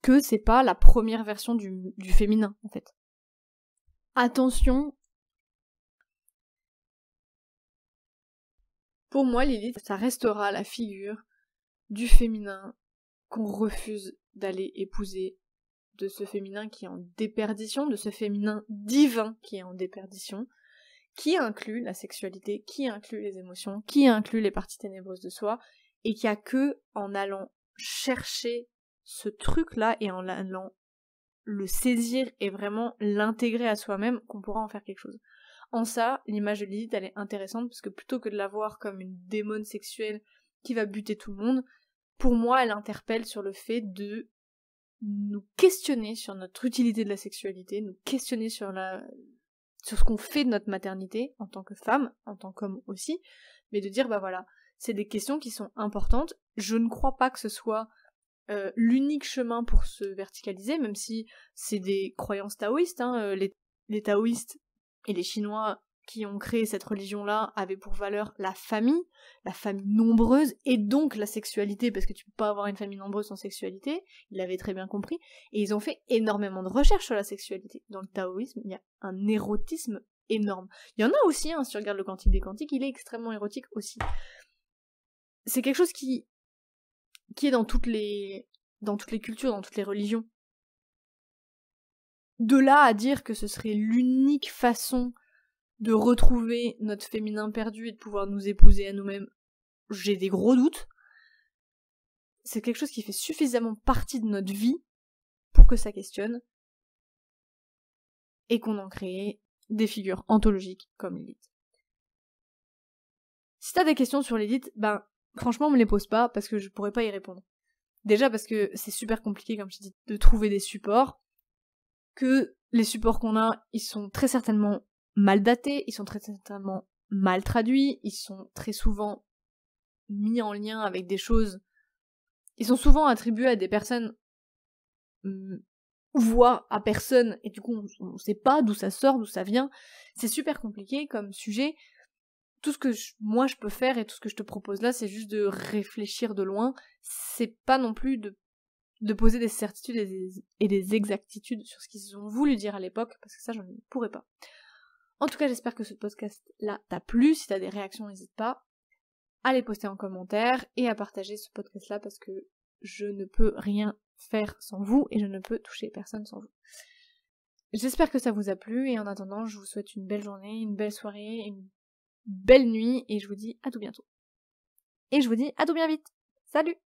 Que c'est pas la première version du féminin, en fait. Attention. Pour moi, Lilith, ça restera la figure du féminin qu'on refuse d'aller épouser, de ce féminin qui est en déperdition, de ce féminin divin qui est en déperdition, qui inclut la sexualité, qui inclut les émotions, qui inclut les parties ténébreuses de soi, et qui a que en allant chercher ce truc-là et en allant le saisir et vraiment l'intégrer à soi-même qu'on pourra en faire quelque chose. En ça, l'image de Lilith, elle est intéressante parce que plutôt que de la voir comme une démone sexuelle qui va buter tout le monde, pour moi, elle interpelle sur le fait de nous questionner sur notre utilité de la sexualité, nous questionner sur ce qu'on fait de notre maternité en tant que femme, en tant qu'homme aussi, mais de dire voilà, c'est des questions qui sont importantes. Je ne crois pas que ce soit l'unique chemin pour se verticaliser, même si c'est des croyances taoïstes, les taoïstes et les Chinois qui ont créé cette religion-là avaient pour valeur la famille nombreuse, et donc la sexualité, parce que tu peux pas avoir une famille nombreuse sans sexualité, ils l'avaient très bien compris, et ils ont fait énormément de recherches sur la sexualité. Dans le taoïsme, il y a un érotisme énorme. Il y en a aussi, si tu regardes le Cantique des Cantiques, il est extrêmement érotique aussi. C'est quelque chose qui est dans toutes les cultures, dans toutes les religions. De là à dire que ce serait l'unique façon de retrouver notre féminin perdu et de pouvoir nous épouser à nous-mêmes, j'ai des gros doutes. C'est quelque chose qui fait suffisamment partie de notre vie pour que ça questionne. et qu'on en crée des figures anthologiques comme Lilith. Si t'as des questions sur Lilith, franchement me les pose pas parce que je pourrais pas y répondre. Déjà parce que c'est super compliqué, comme je te dis, de trouver des supports, que les supports qu'on a, ils sont très certainement mal datés, ils sont très certainement mal traduits, ils sont très souvent mis en lien avec des choses, ils sont souvent attribués à des personnes, voire à personne, et du coup on sait pas d'où ça sort, d'où ça vient. C'est super compliqué comme sujet. Tout ce que moi je peux faire et tout ce que je te propose là, c'est juste de réfléchir de loin. C'est pas non plus de poser des certitudes et des exactitudes sur ce qu'ils ont voulu dire à l'époque, parce que ça je ne pourrais pas. En tout cas, j'espère que ce podcast là t'a plu. Si t'as des réactions, n'hésite pas à les poster en commentaire et à partager ce podcast là, parce que je ne peux rien faire sans vous et je ne peux toucher personne sans vous. J'espère que ça vous a plu et en attendant, je vous souhaite une belle journée, une belle soirée, une belle nuit et je vous dis à tout bientôt. Et je vous dis à tout bien vite. Salut!